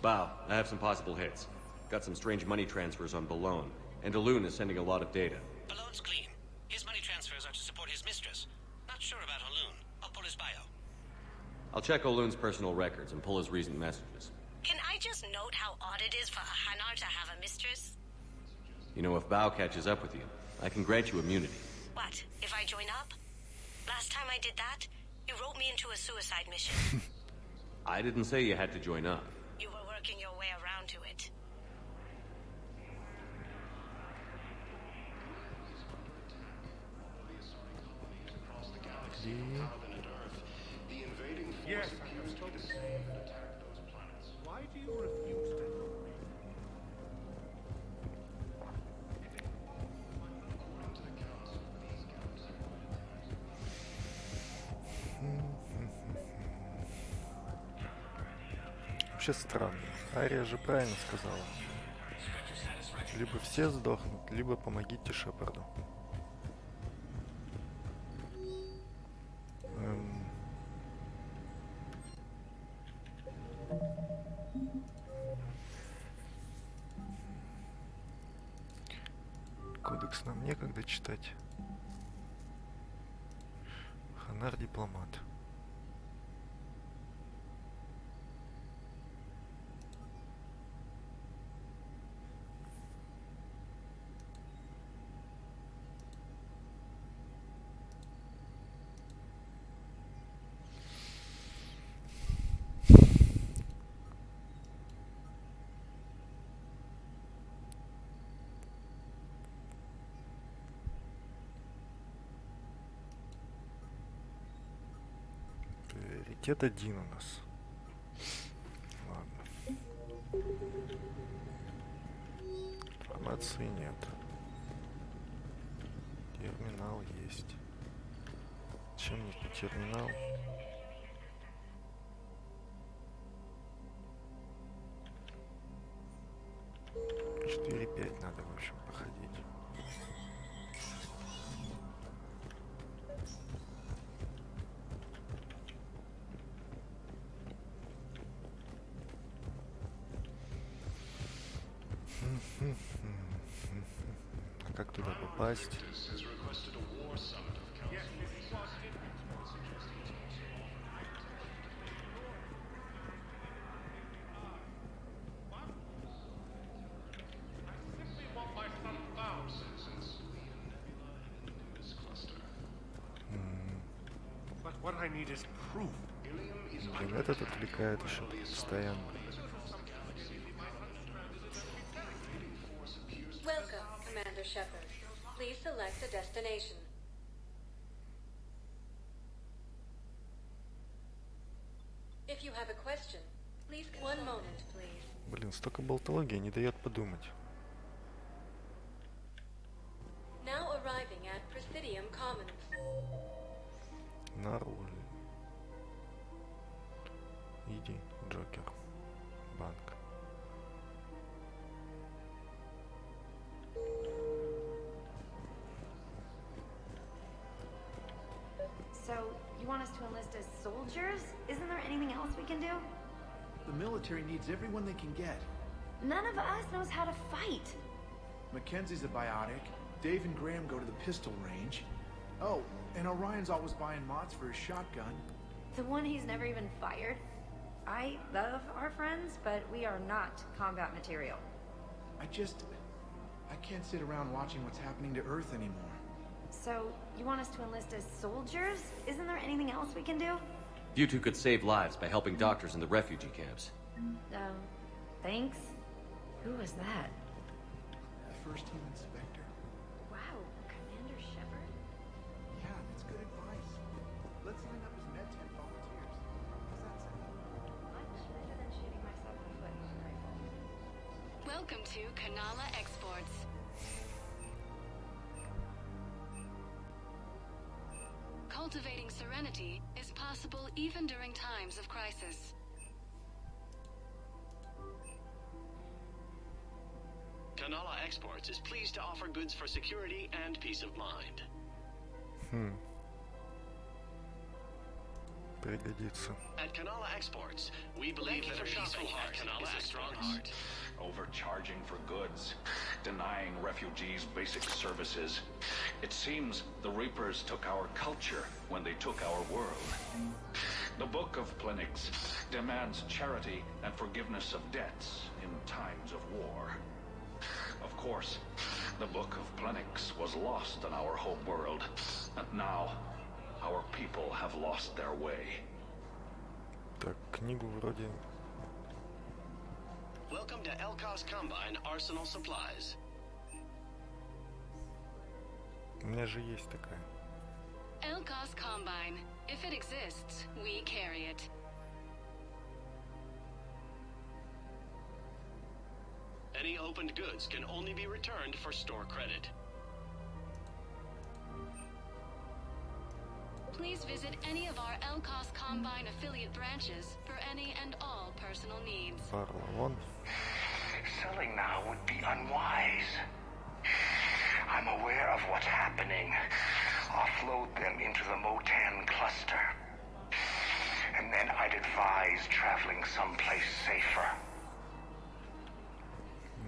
Bao, I have some possible hits. Got some strange money transfers on Balone, and Alun is sending a lot of data. Balone's clean. His money transfers are to support his mistress. Not sure about Alun. I'll pull his bio. I'll check Alun's personal records and pull his recent messages. Can I just note how odd it is for a Hanar to have a mistress? You know, if Bao catches up with you, I can grant you immunity. What, if I join up? Last time I did that, you wrote me into a suicide mission. I didn't say you had to join up. You were working your way around to it. Yes, I was told to save and attack those planets. Why do you refuse to help me? According to the council, these galaxies Вообще странно. Ария же правильно сказала. Либо все сдохнут, либо помогите Шепарду. Кодекс нам некогда читать. Ханар дипломат. Приоритет один у нас. Ладно. Информации нет. Терминал есть. Чем мне терминал? Четыре, 5 надо, в общем, походить. А как туда попасть? What I need is proof. Блин, этот отвлекает еще постоянно. Welcome, Commander Shepard. Please select a destination. If you have a question, please. One moment, please. Блин, столько болтологии не дает подумать. Now arriving at Presidium Commons. На руль. Иди, Джокер. Банк. So, you want us to enlist as soldiers? Isn't there anything else we can do? The military needs everyone they can get. None of us knows how to fight. Mackenzie's a biotic. Dave and Graham go to the pistol range. Oh, and Orion's always buying mods for his shotgun. The one he's never even fired? I love our friends, but we are not combat material. I can't sit around watching what's happening to Earth anymore. So, you want us to enlist as soldiers? Isn't there anything else we can do? You two could save lives by helping doctors in the refugee camps. Thanks. Who was that? The first team inspector. Wow, Commander Shepard? Yeah, that's good advice. Let's line up as med tent volunteers. How's that sound? Much better than shooting myself in the foot with a rifle. Welcome to Kanala Exports. Cultivating serenity is possible even during times of crisis. Kanala Exports is pleased to offer goods for security and peace of mind. Пригодится. At Kanala Exports, we believe that a peaceful heart is a strong heart. Overcharging for goods, denying refugees basic services. It seems the Reapers took our culture when they took our world. The Book of Plenix demands charity and forgiveness of debts in times of war. Of course, the Book of Plenix was lost in our home world, and now our people have lost their way. Так, книгу вроде... Welcome to Elkos Combine Arsenal Supplies. У меня же есть такая. Elkos Combine. If it exists, we carry it. Any opened goods can only be returned for store credit. Please visit any of our Elkos Combine affiliate branches for any and all personal needs. Вон. Selling now would be unwise. I'm aware of what's happening. Offload them into the Motan cluster. And then I'd advise traveling someplace safer.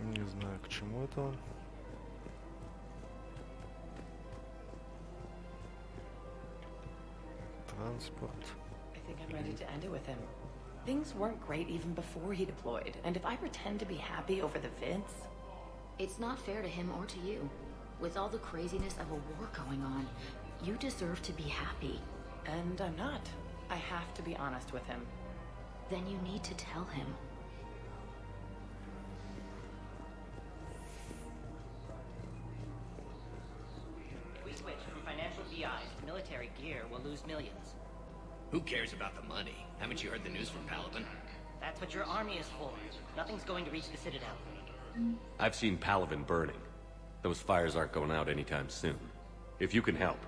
Не знаю, к чему это он. Transport. I think I'm ready to end it with him. Things weren't great even before he deployed, and if I pretend to be happy over the vids... It's not fair to him or to you. With all the craziness of a war going on, you deserve to be happy. And I'm not. I have to be honest with him. Then you need to tell him. If we switch from financial VIs to military gear, we'll lose millions. Who cares about the money? Haven't you heard the news from Paladin? That's what your army is for. Nothing's going to reach the Citadel. I've seen Paladin burning. Those fires aren't going out anytime soon. If you can help.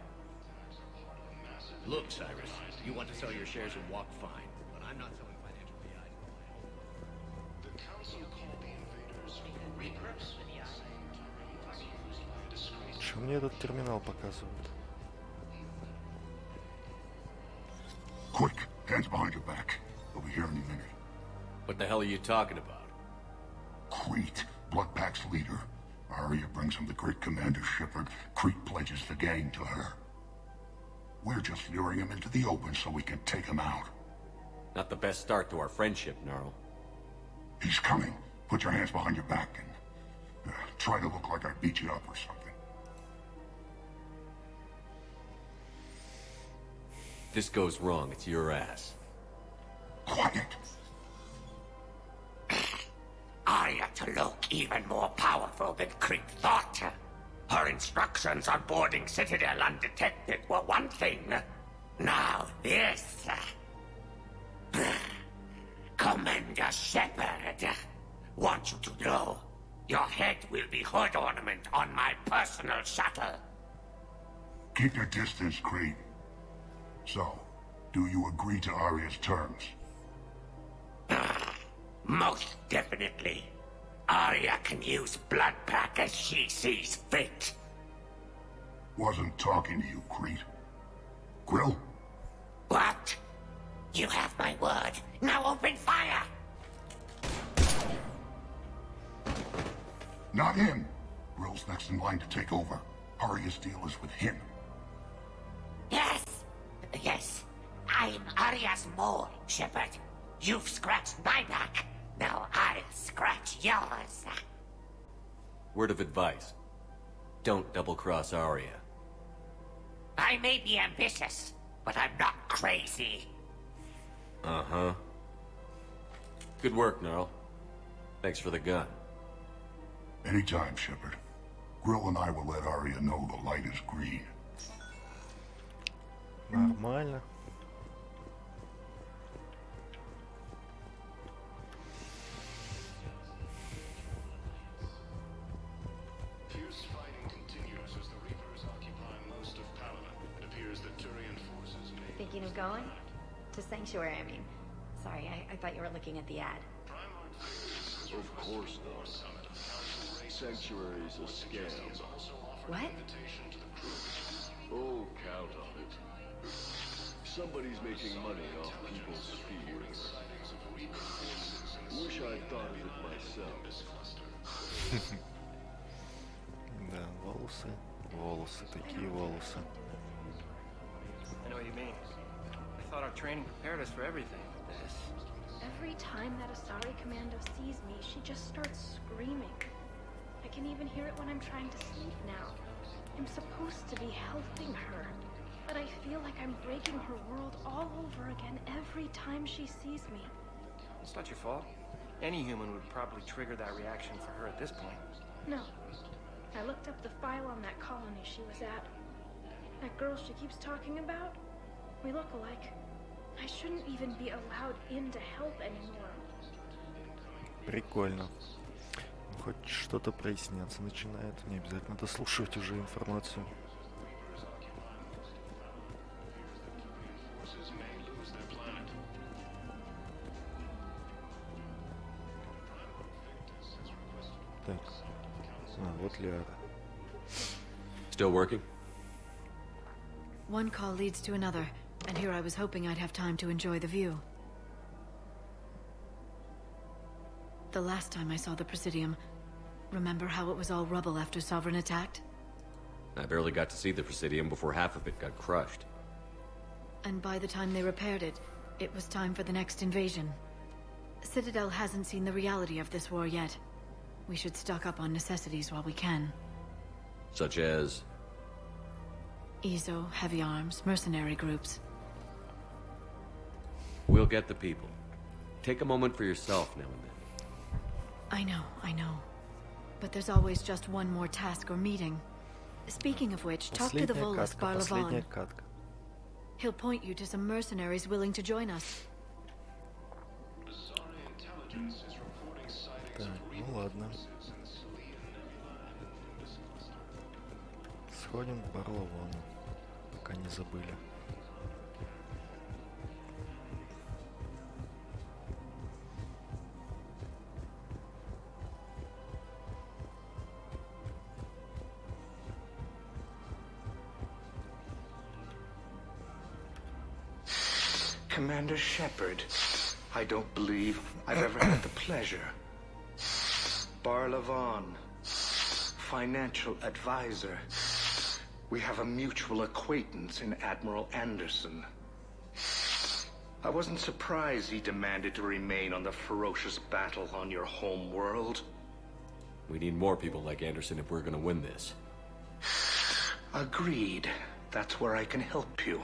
Look, Cyrus, you want to sell your shares and walk fine, but I'm not selling financial PIs. The Council called the invaders Reapers. Что мне этот терминал показывает? Quick, hands behind your back. We'll be here any minute. What the hell are you talking about? Crete, Bloodpack's leader. Arya brings him the great commander Shepard. Crete pledges the gang to her. We're just luring him into the open so we can take him out. Not the best start to our friendship, Gnarl. He's coming. Put your hands behind your back and try to look like I beat you up or something. If this goes wrong, it's your ass. Quiet. Arya to look even more powerful than Crete thought. Her instructions on boarding Citadel undetected were one thing. Now this. Commander Shepard, want you to know, your head will be hood ornament on my personal shuttle. Keep your distance, Crete. So, do you agree to Arya's terms? Most definitely. Arya can use Bloodpack as she sees fit. Wasn't talking to you, Crete. Grill? What? You have my word. Now open fire! Not him. Grill's next in line to take over. Arya's deal is with him. Yes. Yes. I'm Arya's mole, Shepard. You've scratched my back. Now I'll scratch yours. Word of advice. Don't double-cross Arya. I may be ambitious, but I'm not crazy. Uh-huh. Good work, Gnarl. Thanks for the gun. Anytime, Shepard. Grill and I will let Arya know the light is green. Нормально. Fierce fighting continues as the Reapers occupy most of Paladin. It appears that Turian forces may... Thinking of going? To Sanctuary, I mean. Sorry, I thought you were looking at the ad. Of course not. Sanctuary's a scam. What? Oh, count on it. Somebody's making money off people's fears. Wish I'd thought of it myself. Да, волосы. Волосы, такие волосы. I know what you mean. I thought our training prepared us for everything. This. Every time that Asari commando sees me, she just starts screaming. I can even hear it when I'm trying to sleep now. I'm supposed to be helping her, but I feel like I'm breaking her world all over again every time she sees me. It's not your fault. Any human would probably trigger that reaction for her at this point. No. I looked up the file on that colony she was at. That girl she keeps talking about, we look alike. I shouldn't even be allowed in to help anymore. Прикольно. Хоть что-то проясняться начинает. Не обязательно дослушивать уже информацию. Так. Вот Лиара. Still working? One call leads to another, and here I was hoping I'd have time to enjoy the view. The last time I saw the Presidium, remember how it was all rubble after Sovereign attacked? I barely got to see the Presidium before half of it got crushed. And by the time they repaired it, it was time for the next invasion. Citadel hasn't seen the reality of this war yet. We should stock up on necessities while we can. Such as? EZO, heavy arms, mercenary groups. We'll get the people. Take a moment for yourself now and then. I know. But there's always just one more task or meeting. Speaking of which, talk to the Volus Barlavan. He'll point you to some mercenaries willing to join us. Так, ну ладно. Сходим к Барлавону, пока не забыли. Commander Shepard, I don't believe I've ever had the pleasure. Barlavon, financial advisor. We have a mutual acquaintance in Admiral Anderson. I wasn't surprised he demanded to remain on the ferocious battle on your home world. We need more people like Anderson if we're gonna win this. Agreed. That's where I can help you.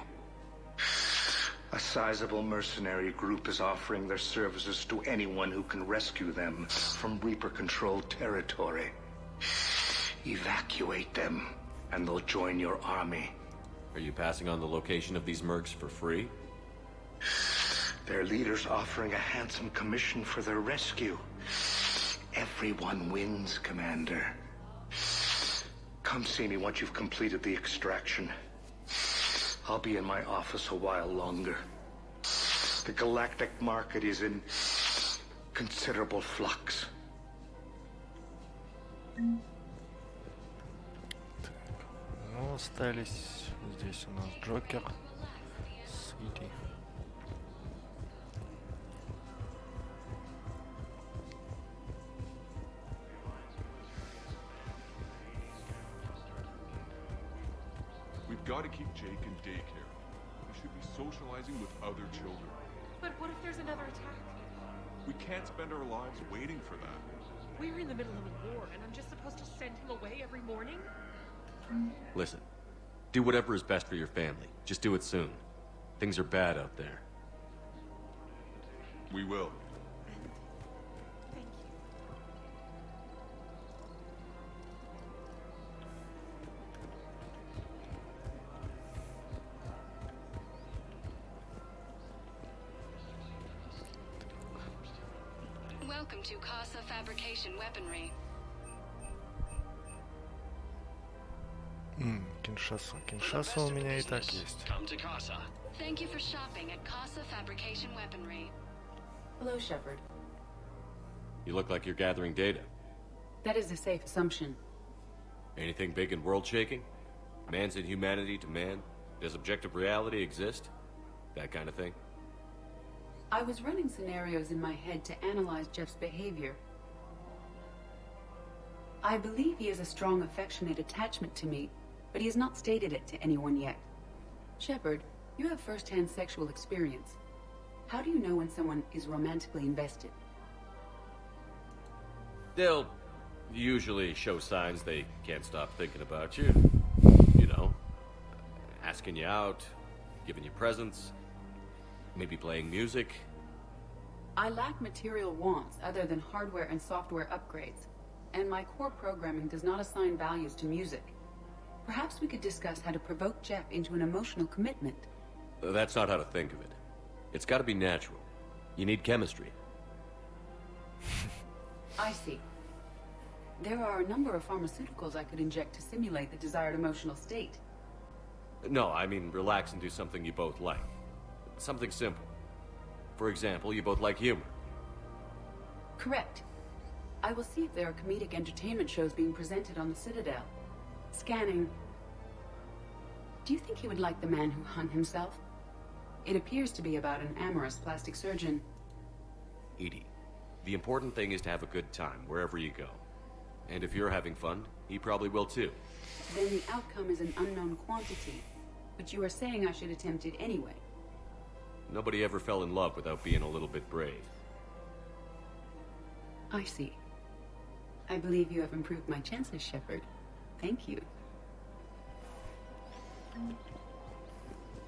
A sizable mercenary group is offering their services to anyone who can rescue them from Reaper-controlled territory. Evacuate them, and they'll join your army. Are you passing on the location of these mercs for free? Their leader's offering a handsome commission for their rescue. Everyone wins, Commander. Come see me once you've completed the extraction. I'll be in my office a while longer. The galactic market is in considerable flux. Ну, остались здесь у нас Джокер, Сири. We've got to keep Jake in daycare. We should be socializing with other children. But what if there's another attack? We can't spend our lives waiting for that. We're in the middle of a war, and I'm just supposed to send him away every morning? Listen, do whatever is best for your family. Just do it soon. Things are bad out there. We will. Thank you. Welcome to Casa Fabrication Weaponry. Киншаса у меня и так есть. Come to Casa. Thank you for shopping at Casa Fabrication Weaponry. Hello, Shepard. You look like you're gathering data. That is a safe assumption. Anything big and world-shaking? Man's inhumanity to man? Does objective reality exist? That kind of thing? I was running scenarios in my head to analyze Jeff's behavior. I believe he has a strong affectionate attachment to me, but he has not stated it to anyone yet. Shepard, you have first-hand sexual experience. How do you know when someone is romantically invested? They'll usually show signs they can't stop thinking about you. You know, asking you out, giving you presents, maybe playing music. I lack material wants other than hardware and software upgrades, and my core programming does not assign values to music. Perhaps we could discuss how to provoke Jeff into an emotional commitment. That's not how to think of it. It's got to be natural. You need chemistry. I see. There are a number of pharmaceuticals I could inject to simulate the desired emotional state. No, I mean relax and do something you both like. Something simple. For example, you both like humor. Correct. I will see if there are comedic entertainment shows being presented on the Citadel. Scanning. Do you think he would like The Man Who Hung Himself? It appears to be about an amorous plastic surgeon. Edie, the important thing is to have a good time wherever you go. And if you're having fun, he probably will too. Then the outcome is an unknown quantity. But you are saying I should attempt it anyway. Nobody ever fell in love without being a little bit brave. I see. I believe you have improved my chances, Shepard. Thank you.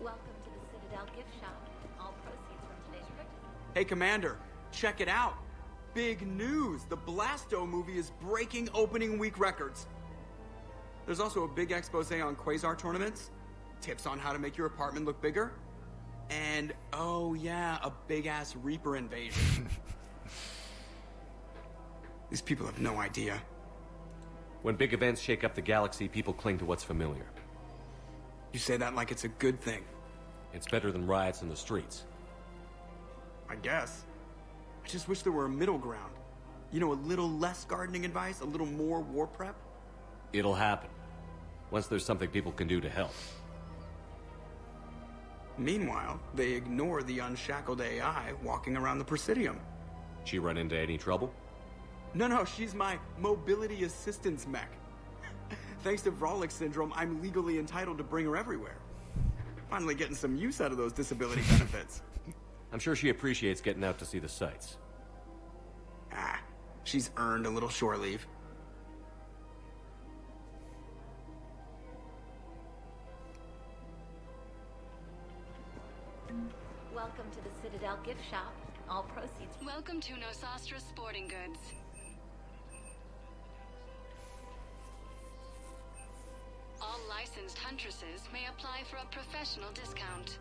Welcome to the Citadel gift shop. All proceeds from today's purchase. Hey, Commander, check it out. Big news! The Blasto movie is breaking opening week records. There's also a big expose on Quasar tournaments, tips on how to make your apartment look bigger, and, oh yeah, a big-ass Reaper invasion. These people have no idea. When big events shake up the galaxy, people cling to what's familiar. You say that like it's a good thing. It's better than riots in the streets. I guess. I just wish there were a middle ground. You know, a little less gardening advice, a little more war prep. It'll happen. Once there's something people can do to help. Meanwhile, they ignore the unshackled AI walking around the Presidium. She run into any trouble? No, she's my mobility assistance mech. Thanks to Vrolic syndrome, I'm legally entitled to bring her everywhere. Finally getting some use out of those disability benefits. I'm sure she appreciates getting out to see the sights. Ah, she's earned a little shore leave. Welcome to the Citadel gift shop. All proceeds. Welcome to Nosastra Sporting Goods. All licensed huntresses may apply for a professional discount.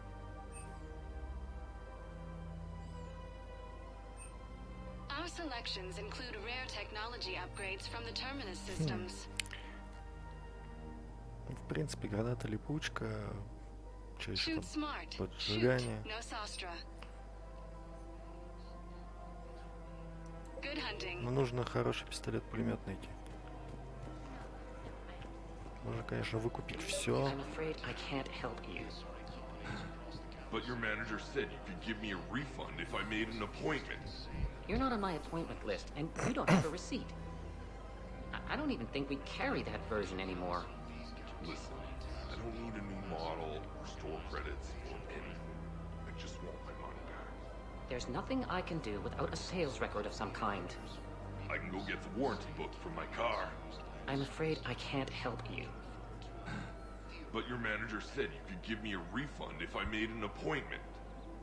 Our selections include rare technology upgrades from the Terminus systems. В принципе, граната липучка, что еще Shoot там? smart. Поджигание. Shoot Nosastra. Good hunting. Но нужно хороший пистолет-пулемет найти. Можно, конечно, выкупить все. I'm afraid I can't help you. But your manager said you could give me a refund if I made an appointment. You're not on my appointment list, and you don't have a receipt. I don't even think we carry that version anymore. Listen, I don't need a new model or store credits or anything. I just want my money back. There's nothing I can do without a sales record of some kind. I can go get the warranty book from my car. I'm afraid I can't help you. But your manager said you could give me a refund if I made an appointment.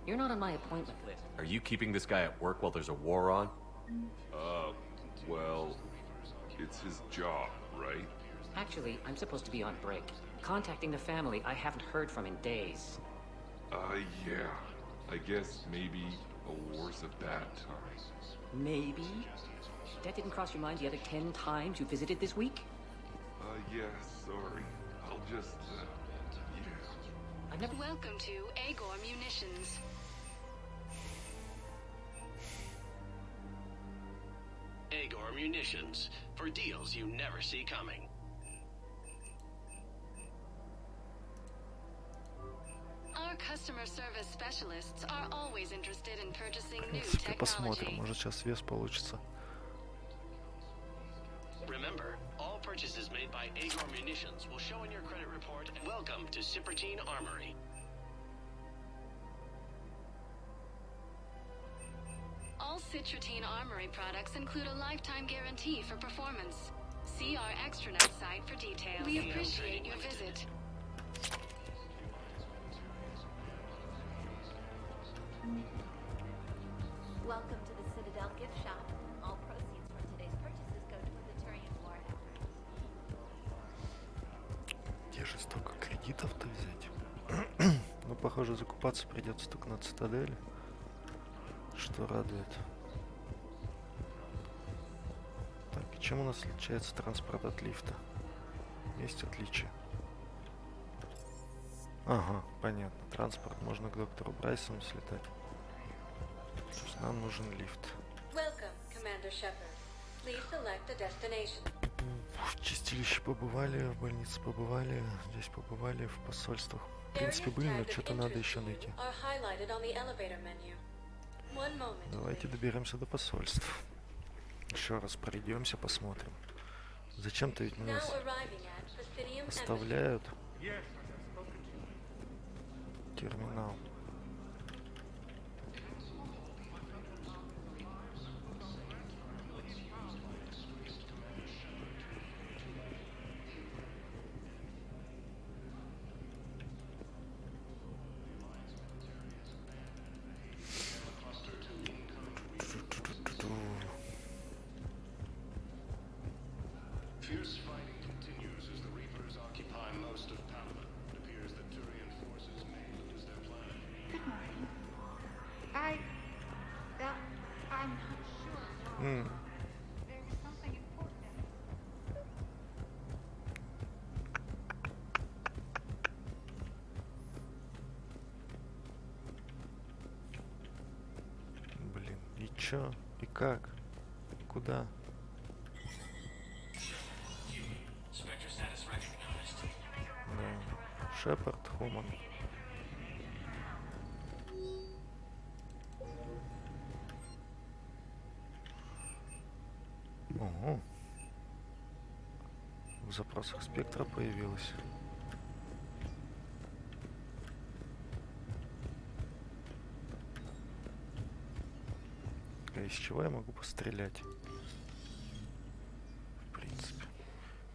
You're not on my appointment list. Are you keeping this guy at work while there's a war on? Well, it's his job, right? Actually, I'm supposed to be on break. Contacting the family I haven't heard from in days. Yeah. I guess maybe a war's a bad time. Maybe? That didn't cross your mind the other 10 times you visited this week? Yeah, sorry. I'll just, yeah. I've never... Welcome to Agor Munitions. Agor Munitions, for deals you never see coming. Our customer service specialists are always interested in purchasing В new принципе, посмотрим. technology. Может, сейчас вес получится. Remember, all purchases made by Agor Munitions will show in your credit report. Welcome to Cypertine Armory. All Citratine Armory products include a lifetime guarantee for performance. See our extranet site for details. We appreciate your visit. Welcome to the Citadel gift shop. All proceeds from today's purchases go to the Turian war effort. Где же столько кредитов-то взять? Ну, похоже, закупаться придется только на Цитадели, что радует. Так, и чем у нас отличается транспорт от лифта? Есть отличия. Ага, понятно. Транспорт можно к доктору Брайсону слетать. То есть нам нужен лифт. Welcome, Commander Shepard. Please select a destination. В чистилище побывали, в больнице побывали, здесь побывали, в посольствах. В принципе, были, но что-то надо еще найти. Давайте доберемся до посольств. Еще раз пройдемся, посмотрим. Зачем-то ведь нас оставляют терминал. Fierce fighting continues as the Reapers occupy most of Palawan. It appears that Turian forces may lose their planet. Good morning. I'm not sure. There's чё? И как? И куда? Да. Шепард, Хуман. Ого. В запросах спектра появилось. А из чего я могу пострелять? В принципе.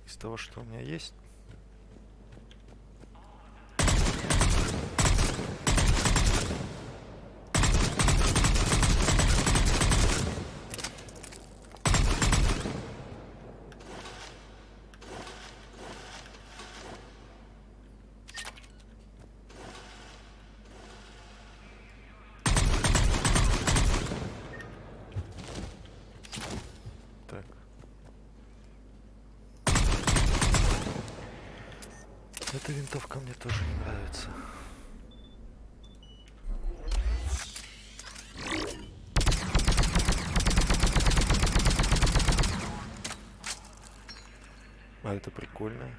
Из того, что у меня есть. Эта винтовка мне тоже не нравится. А это прикольно.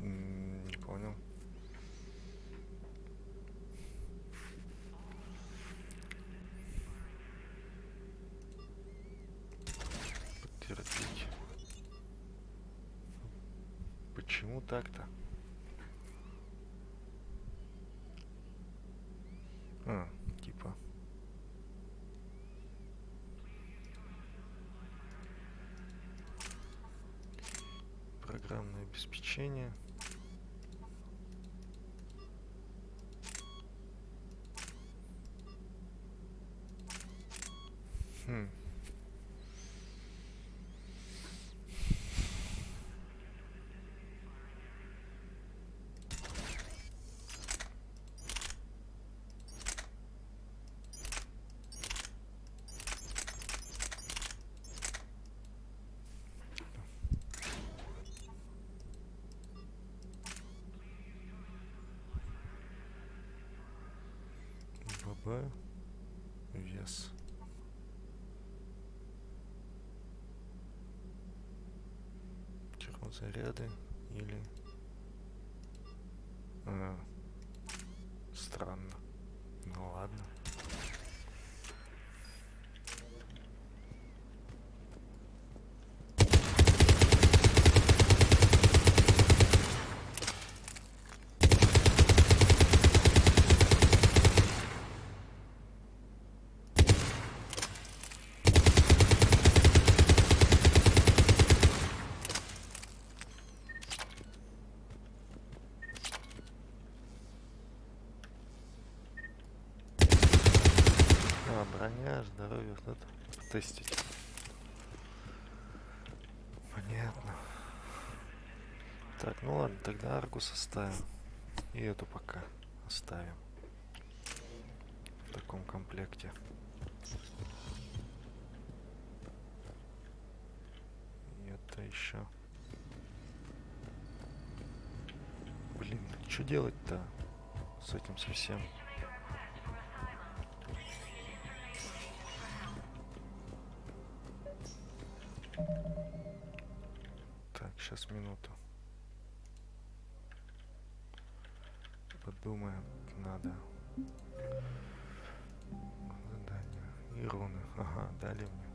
Не понял. Подтвердить. Почему так-то? Типа. Программное обеспечение. ББ. Вес. Термозаряды или... Странно. Ну ладно. Броня, здоровье, надо тестить. Понятно. Так, ну ладно, тогда Аргус оставим. И эту пока оставим. В таком комплекте. И это еще. Блин, что делать-то с этим совсем? Так, сейчас минуту. Подумаем, надо. Задание. И руны. Ага, дали мне.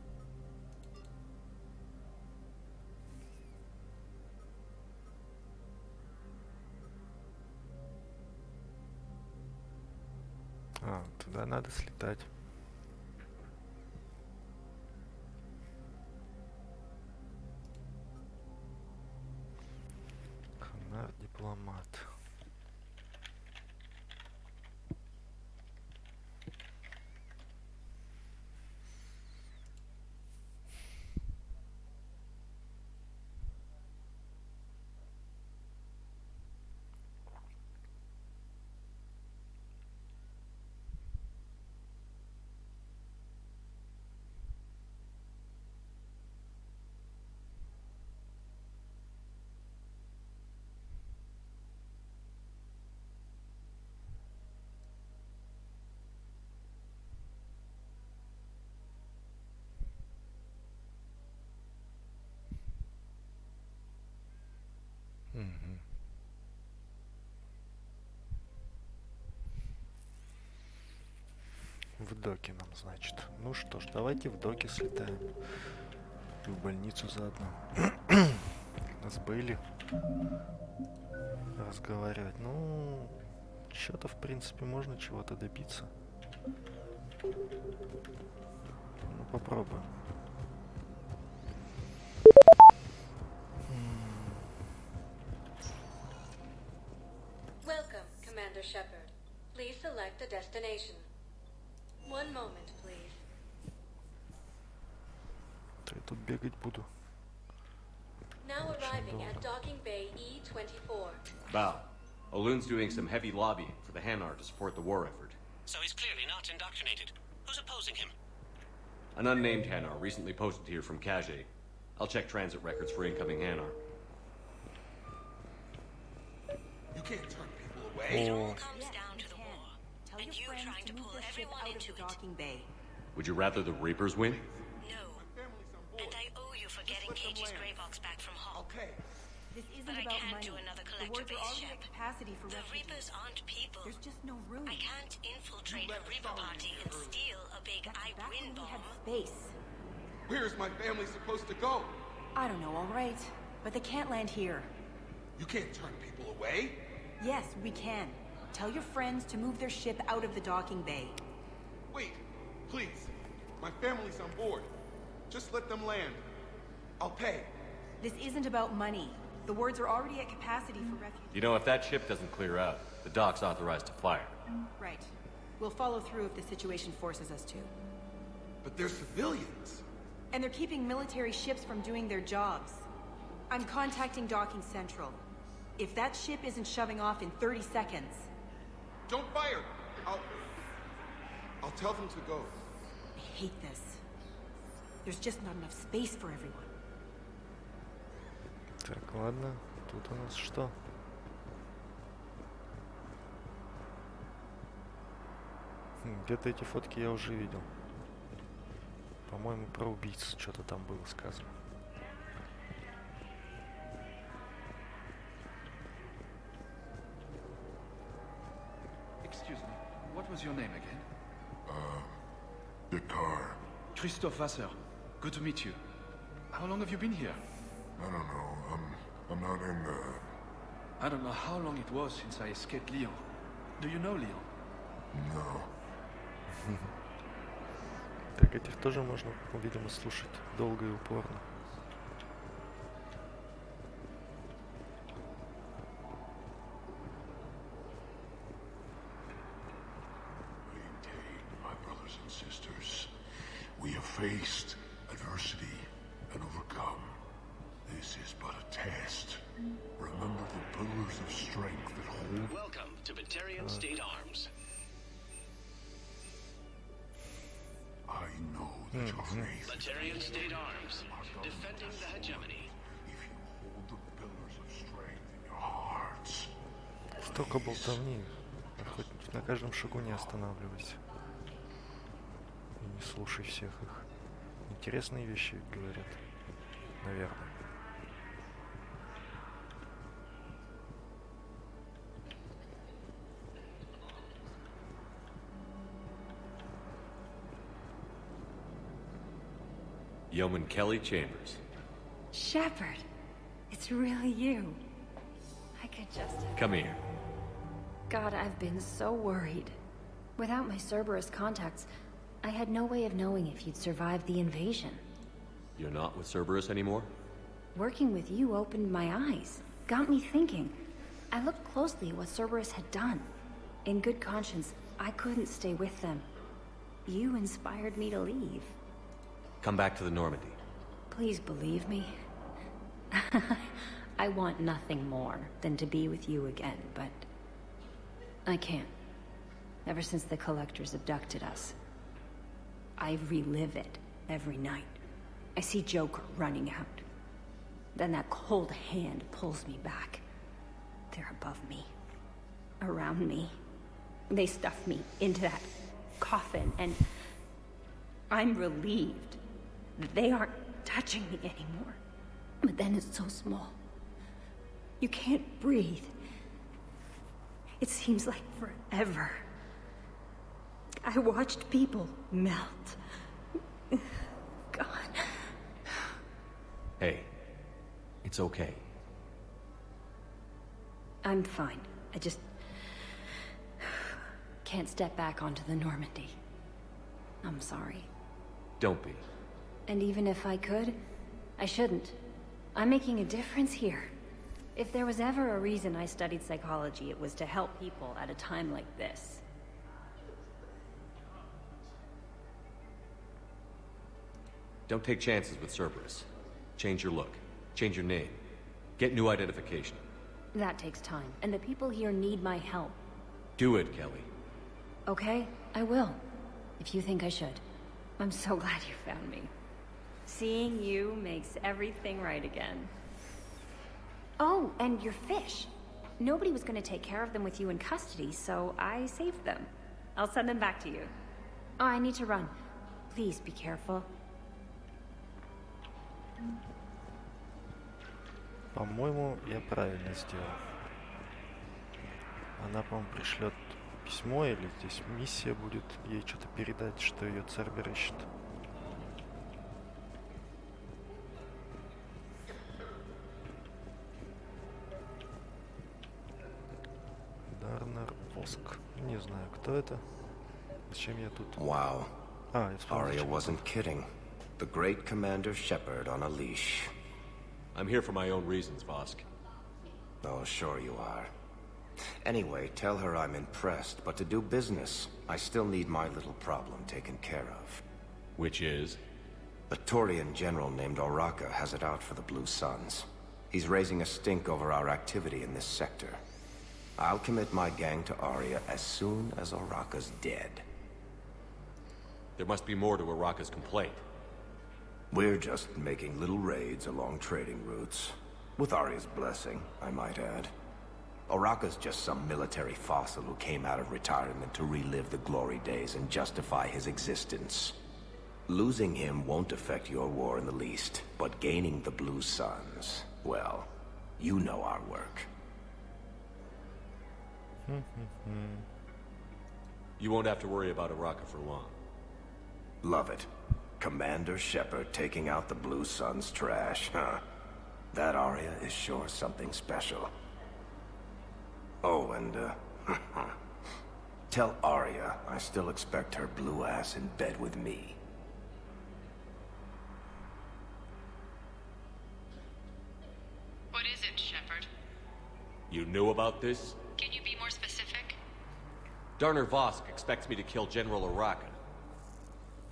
Туда надо слетать. Дипломат. В доки нам, значит. Ну что ж, давайте в доки слетаем. И в больницу заодно. С Бейли разговаривать. Ну, что-то, в принципе, можно чего-то добиться. Ну, попробуем. Welcome, Commander Shepard. Please select a destination. One moment, please. Я тут бегать буду. Now arriving at Docking Bay E-24. Bow. Olun's doing some heavy lobbying for the Hanar to support the war effort. So he's clearly not indoctrinated. Who's opposing him? An unnamed Hanar recently posted here from Kage. I'll check transit records for incoming Hanar. You can't turn people away. It all comes down to the war. Tell and you trying to pull everyone into it. Docking Bay. Would you rather the Reapers win? No. And I owe you for getting Cage's grey box back from Hall. Okay. This isn't but about money. Do another collector-based ship. Capacity for the Reapers aren't people. There's just no room. I can't infiltrate a Reaper party and steal a big I-Win bomb. Space. Where's my family supposed to go? I don't know, all right. But they can't land here. You can't turn people away? Yes, we can. Tell your friends to move their ship out of the docking bay. Wait, please. My family's on board. Just let them land. I'll pay. This isn't about money. The wards are already at capacity for refugees. You know, if that ship doesn't clear out, the dock's authorized to fire. Right. We'll follow through if the situation forces us to. But they're civilians. And they're keeping military ships from doing their jobs. I'm contacting Docking Central. If that ship isn't shoving off in 30 seconds... Don't fire! I'll tell them to go. I hate this. There's just not enough space for everyone. Так, ладно. Тут у нас что? Где-то эти фотки я уже видел. По-моему, про убийц что-то там было сказано. Excuse me, what was your name again? Dakar. Christophe Vasseur. Good to meet you. How long have you been here? I don't know. I'm not in the... I don't know how long it was since I escaped Lyon. Do you know Lyon? No. Так, этих тоже можно, видимо, слушать долго и упорно. My brothers and sisters, we have faced adversity and overcome. This is but a test. Remember the pillars of strength that hold... Welcome to Batarian State Arms. I know that your faith... Batarian State Arms. Defending the hegemony. If you hold the pillars of strength in your hearts... Столько болтовни. Хоть на каждом шагу не останавливайся. И не слушай всех их. Интересные вещи говорят. Наверное. Yeoman Kelly Chambers. Shepard, it's really you. I could just have... Come here. God, I've been so worried. Without my Cerberus contacts, I had no way of knowing if you'd survived the invasion. You're not with Cerberus anymore? Working with you opened my eyes, got me thinking. I looked closely at what Cerberus had done. In good conscience, I couldn't stay with them. You inspired me to leave. Come back to the Normandy. Please believe me. I want nothing more than to be with you again, but I can't. Ever since the Collectors abducted us, I relive it every night. I see Joker running out. Then that cold hand pulls me back. They're above me, around me. They stuff me into that coffin, and I'm relieved that they aren't touching me anymore. But then it's so small. You can't breathe. It seems like forever. I watched people melt. God. Hey, it's okay. I'm fine. I just can't step back onto the Normandy. I'm sorry. Don't be. And even if I could, I shouldn't. I'm making a difference here. If there was ever a reason I studied psychology, it was to help people at a time like this. Don't take chances with Cerberus. Change your look. Change your name. Get new identification. That takes time, and the people here need my help. Do it, Kelly. Okay, I will. If you think I should. I'm so glad you found me. Seeing you makes everything right again. Oh, and your fish. Nobody was going to take care of them with you in custody, so I saved them. I'll send them back to you. Oh, I need to run. Please be careful. По-моему, я правильно сделал. Она, по-моему, пришлет письмо, или здесь миссия будет ей что-то передать, что ее Цербер ищет. Дарнер Воск. Не знаю, кто это. Зачем я тут? Wow. А, я вспомнил. Arya wasn't kidding. The great Commander Shepard on a leash. I'm here for my own reasons, Vosk. Oh, sure you are. Anyway, tell her I'm impressed, but to do business, I still need my little problem taken care of. Which is? A Turian general named Oraka has it out for the Blue Suns. He's raising a stink over our activity in this sector. I'll commit my gang to Arya as soon as Oraka's dead. There must be more to Oraka's complaint. We're just making little raids along trading routes. With Arya's blessing, I might add. Oraka's just some military fossil who came out of retirement to relive the glory days and justify his existence. Losing him won't affect your war in the least, but gaining the Blue Suns, well, you know our work. You won't have to worry about Oraka for long. Love it. Commander Shepard taking out the Blue Suns trash, huh? That Arya is sure something special. Oh, and, tell Arya I still expect her blue ass in bed with me. What is it, Shepard? You knew about this? Can you be more specific? Darner Vosk expects me to kill General Oraka.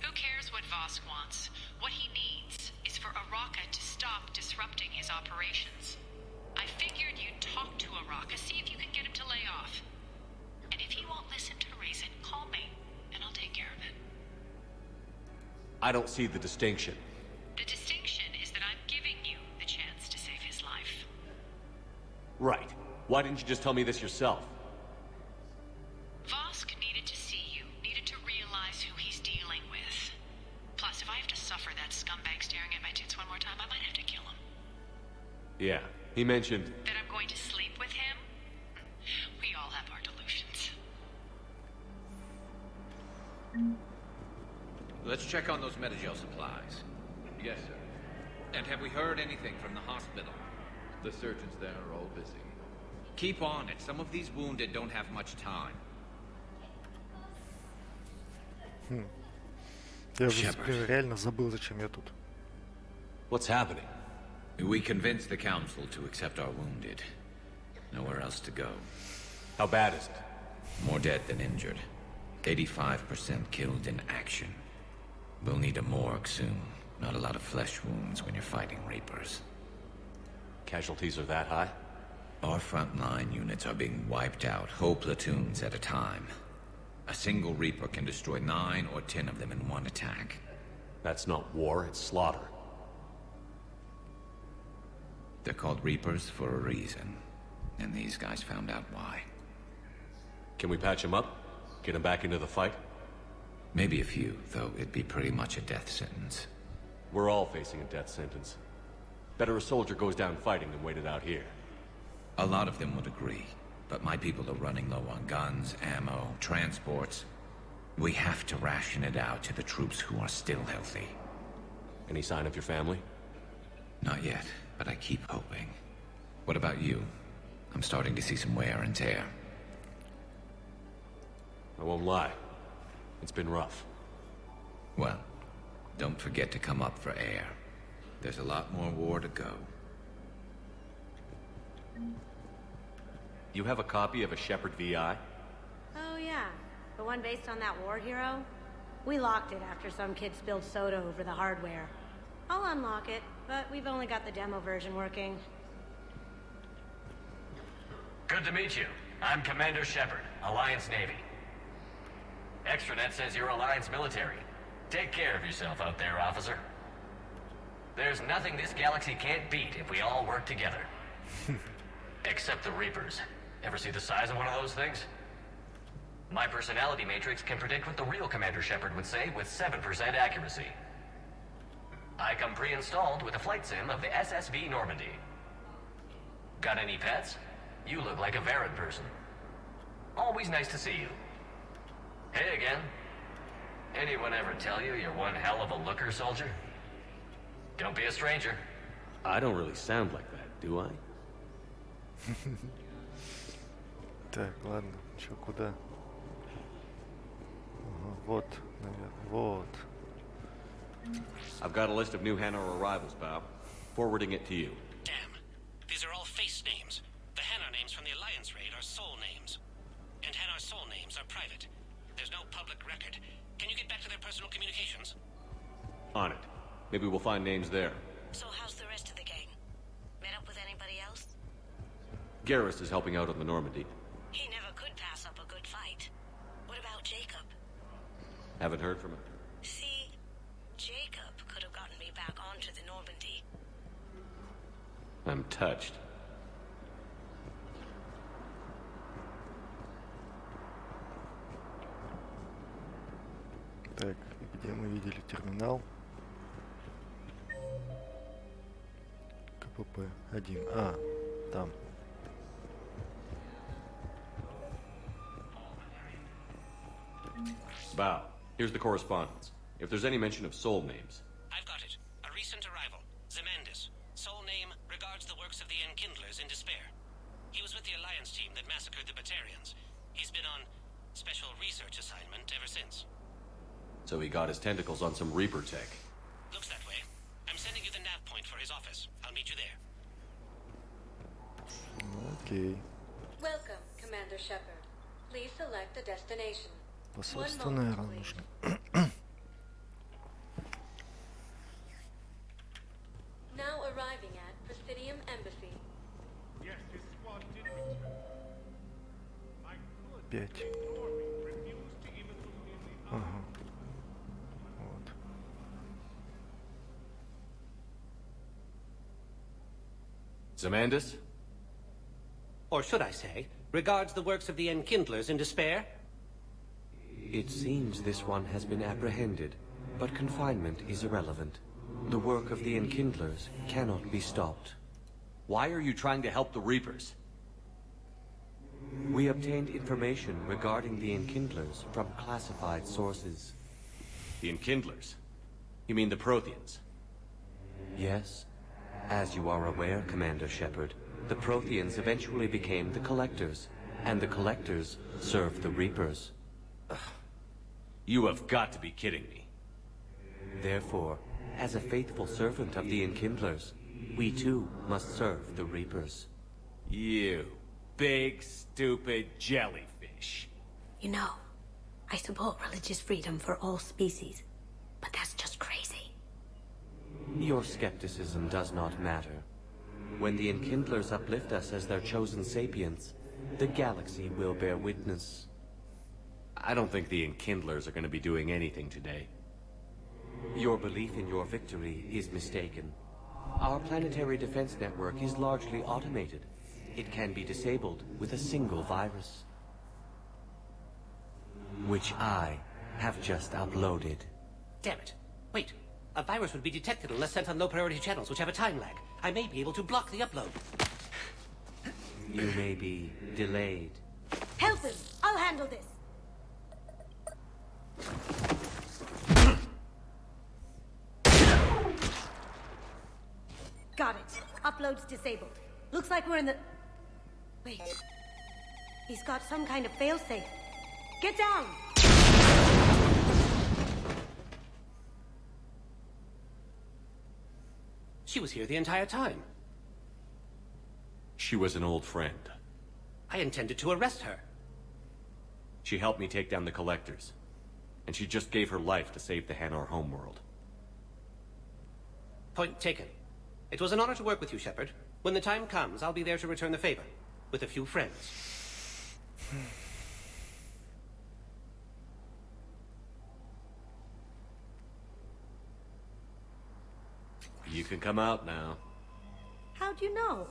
Who cares what Vosk wants? What he needs is for Oraka to stop disrupting his operations. I figured you'd talk to Oraka, see if you can get him to lay off. And if he won't listen to reason, call me, and I'll take care of it. I don't see the distinction. The distinction is that I'm giving you the chance to save his life. Right. Why didn't you just tell me this yourself? Vosk needed to see you, needed to realize who he's dealing with. Plus, if I have to suffer that scumbag staring at my tits one more time, I might have to kill him. Yeah, he mentioned... That I'm going to sleep with him? We all have our delusions. Let's check on those Metagel supplies. Yes, sir. And have we heard anything from the hospital? The surgeons there are all busy. Keep on it. Some of these wounded don't have much time. Я уже реально забыл, зачем я тут. What's happening? We convinced the council to accept our wounded. Nowhere else to go. How bad is it? More dead than injured. 85% killed in action. We'll need a morgue soon. Not a lot of flesh wounds when you're fighting Reapers. Casualties are that high? Our frontline units are being wiped out, whole platoons at a time. A single Reaper can destroy 9 or 10 of them in one attack. That's not war, it's slaughter. They're called Reapers for a reason. And these guys found out why. Can we patch them up? Get them back into the fight? Maybe a few, though it'd be pretty much a death sentence. We're all facing a death sentence. Better a soldier goes down fighting than waited out here. A lot of them would agree. But my people are running low on guns, ammo, transports. We have to ration it out to the troops who are still healthy. Any sign of your family? Not yet, but I keep hoping. What about you? I'm starting to see some wear and tear. I won't lie. It's been rough. Well, don't forget to come up for air. There's a lot more war to go. You have a copy of a Shepard VI? Oh yeah, the one based on that war hero? We locked it after some kid spilled soda over the hardware. I'll unlock it, but we've only got the demo version working. Good to meet you. I'm Commander Shepard, Alliance Navy. Extranet says you're Alliance military. Take care of yourself out there, officer. There's nothing this galaxy can't beat if we all work together. Except the Reapers. Ever see the size of one of those things? My personality matrix can predict what the real Commander Shepard would say with 7% accuracy. I come pre-installed with a flight sim of the SSV Normandy. Got any pets? You look like a Varad person. Always nice to see you. Hey again. Anyone ever tell you you're one hell of a looker, soldier? Don't be a stranger. I don't really sound like that, do I? Так, ладно, чё, куда? Ага, вот, наверное, вот. I've got a list of new Hanar arrivals, Bob. Forwarding it to you. Damn. These are all face names. The Hanar names from the Alliance raid are soul names. And Hanar soul names are private. There's no public record. Can you get back to their personal communications? On it. Maybe we'll find names there. So how's the rest of the gang? Met up with anybody else? Garrus is helping out on the Normandy. He never could pass up a good fight. What about Jacob? Haven't heard from him. See, Jacob could have gotten me back onto the Normandy. I'm touched. Так, где мы видели терминал? КПП-1. А, там. Bow, here's the correspondence. If there's any mention of soul names. I've got it. A recent arrival. Zemandis. Soul name regards the works of the Enkindlers in despair. He was with the Alliance team that massacred the Batarians. He's been on special research assignment ever since. So he got his tentacles on some Reaper tech. Looks that way. I'm sending you the nav point for his office. I'll meet you there. Окей. Welcome, Commander Shepard. Please select a destination. Посольство, наверное, нужно. Now arriving at Presidium Embassy. Yes, his squad did return. I could 5. refuse to even look in the Ага. Вот. Zemandis? Or should I say, regards the works of the Enkindlers in despair? It seems this one has been apprehended, but confinement is irrelevant. The work of the Enkindlers cannot be stopped. Why are you trying to help the Reapers? We obtained information regarding the Enkindlers from classified sources. The Enkindlers? You mean the Protheans? Yes. As you are aware, Commander Shepard, the Protheans eventually became the Collectors, and the Collectors served the Reapers. You have got to be kidding me. Therefore, as a faithful servant of the Enkindlers, we too must serve the Reapers. You big, stupid jellyfish. You know, I support religious freedom for all species, but that's just crazy. Your skepticism does not matter. When the Enkindlers uplift us as their chosen sapients, the galaxy will bear witness. I don't think the Enkindlers are going to be doing anything today. Your belief in your victory is mistaken. Our planetary defense network is largely automated. It can be disabled with a single virus, which I have just uploaded. Damn it. Wait. A virus would be detected unless sent on low-priority channels, which have a time lag. I may be able to block the upload. You may be delayed. Help him! I'll handle this! Upload's disabled. Looks like we're in the... Wait. He's got some kind of failsafe. Get down! She was here the entire time. She was an old friend. I intended to arrest her. She helped me take down the collectors. And she just gave her life to save the Hanar homeworld. Point taken. It was an honor to work with you, Shepard. When the time comes, I'll be there to return the favor. With a few friends. You can come out now. How'd you know?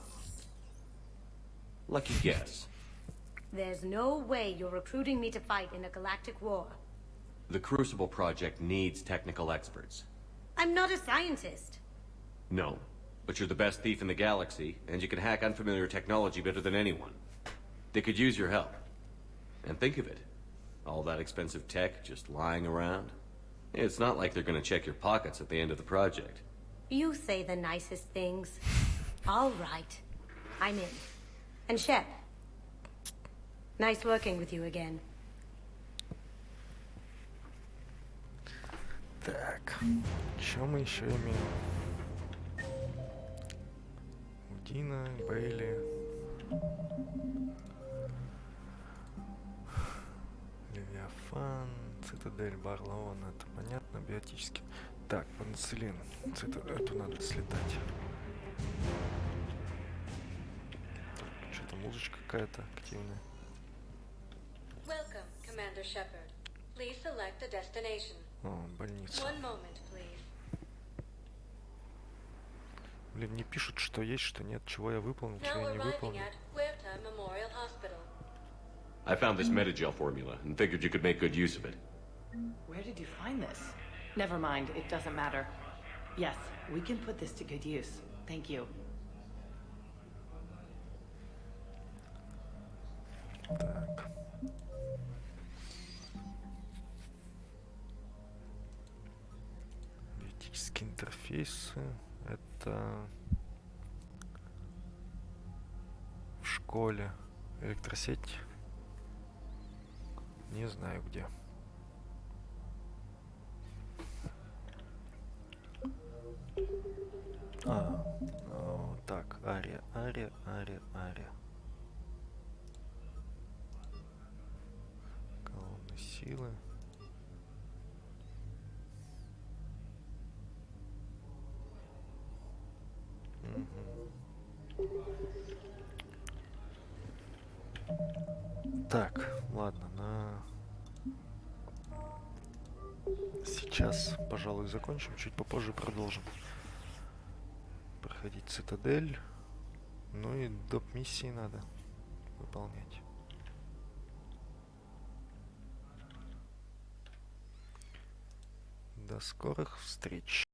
Lucky guess. There's no way you're recruiting me to fight in a galactic war. The Crucible Project needs technical experts. I'm not a scientist. No, but you're the best thief in the galaxy, and you can hack unfamiliar technology better than anyone. They could use your help. And think of it. All that expensive tech just lying around. It's not like they're gonna check your pockets at the end of the project. You say the nicest things. All right. I'm in. And Shep. Nice working with you again. Так, что мы еще имеем? Дина, Бейли, Левиафан, Цитадель, Барлаон, это понятно, биотически. Так, пенициллин, эту надо слетать. Так, что-то музычка какая-то активная. Welcome, Commander Shepard. Please select a destination. О, больница. One moment, please. Блин, мне пишут, что есть, что нет, чего я выполнил, чего я не выполнил. I found this metagel formula and figured you could make good use of it. Where did you find this? Never mind, it doesn't matter. Yes, we can put this to good use. Thank you. Так. Биотические интерфейсы. Это в школе. Электросеть. Не знаю где. Так, Ария. Колонны силы. Так, ладно, сейчас, пожалуй, закончим, чуть попозже продолжим проходить Цитадель, ну и доп. Миссии надо выполнять. До скорых встреч.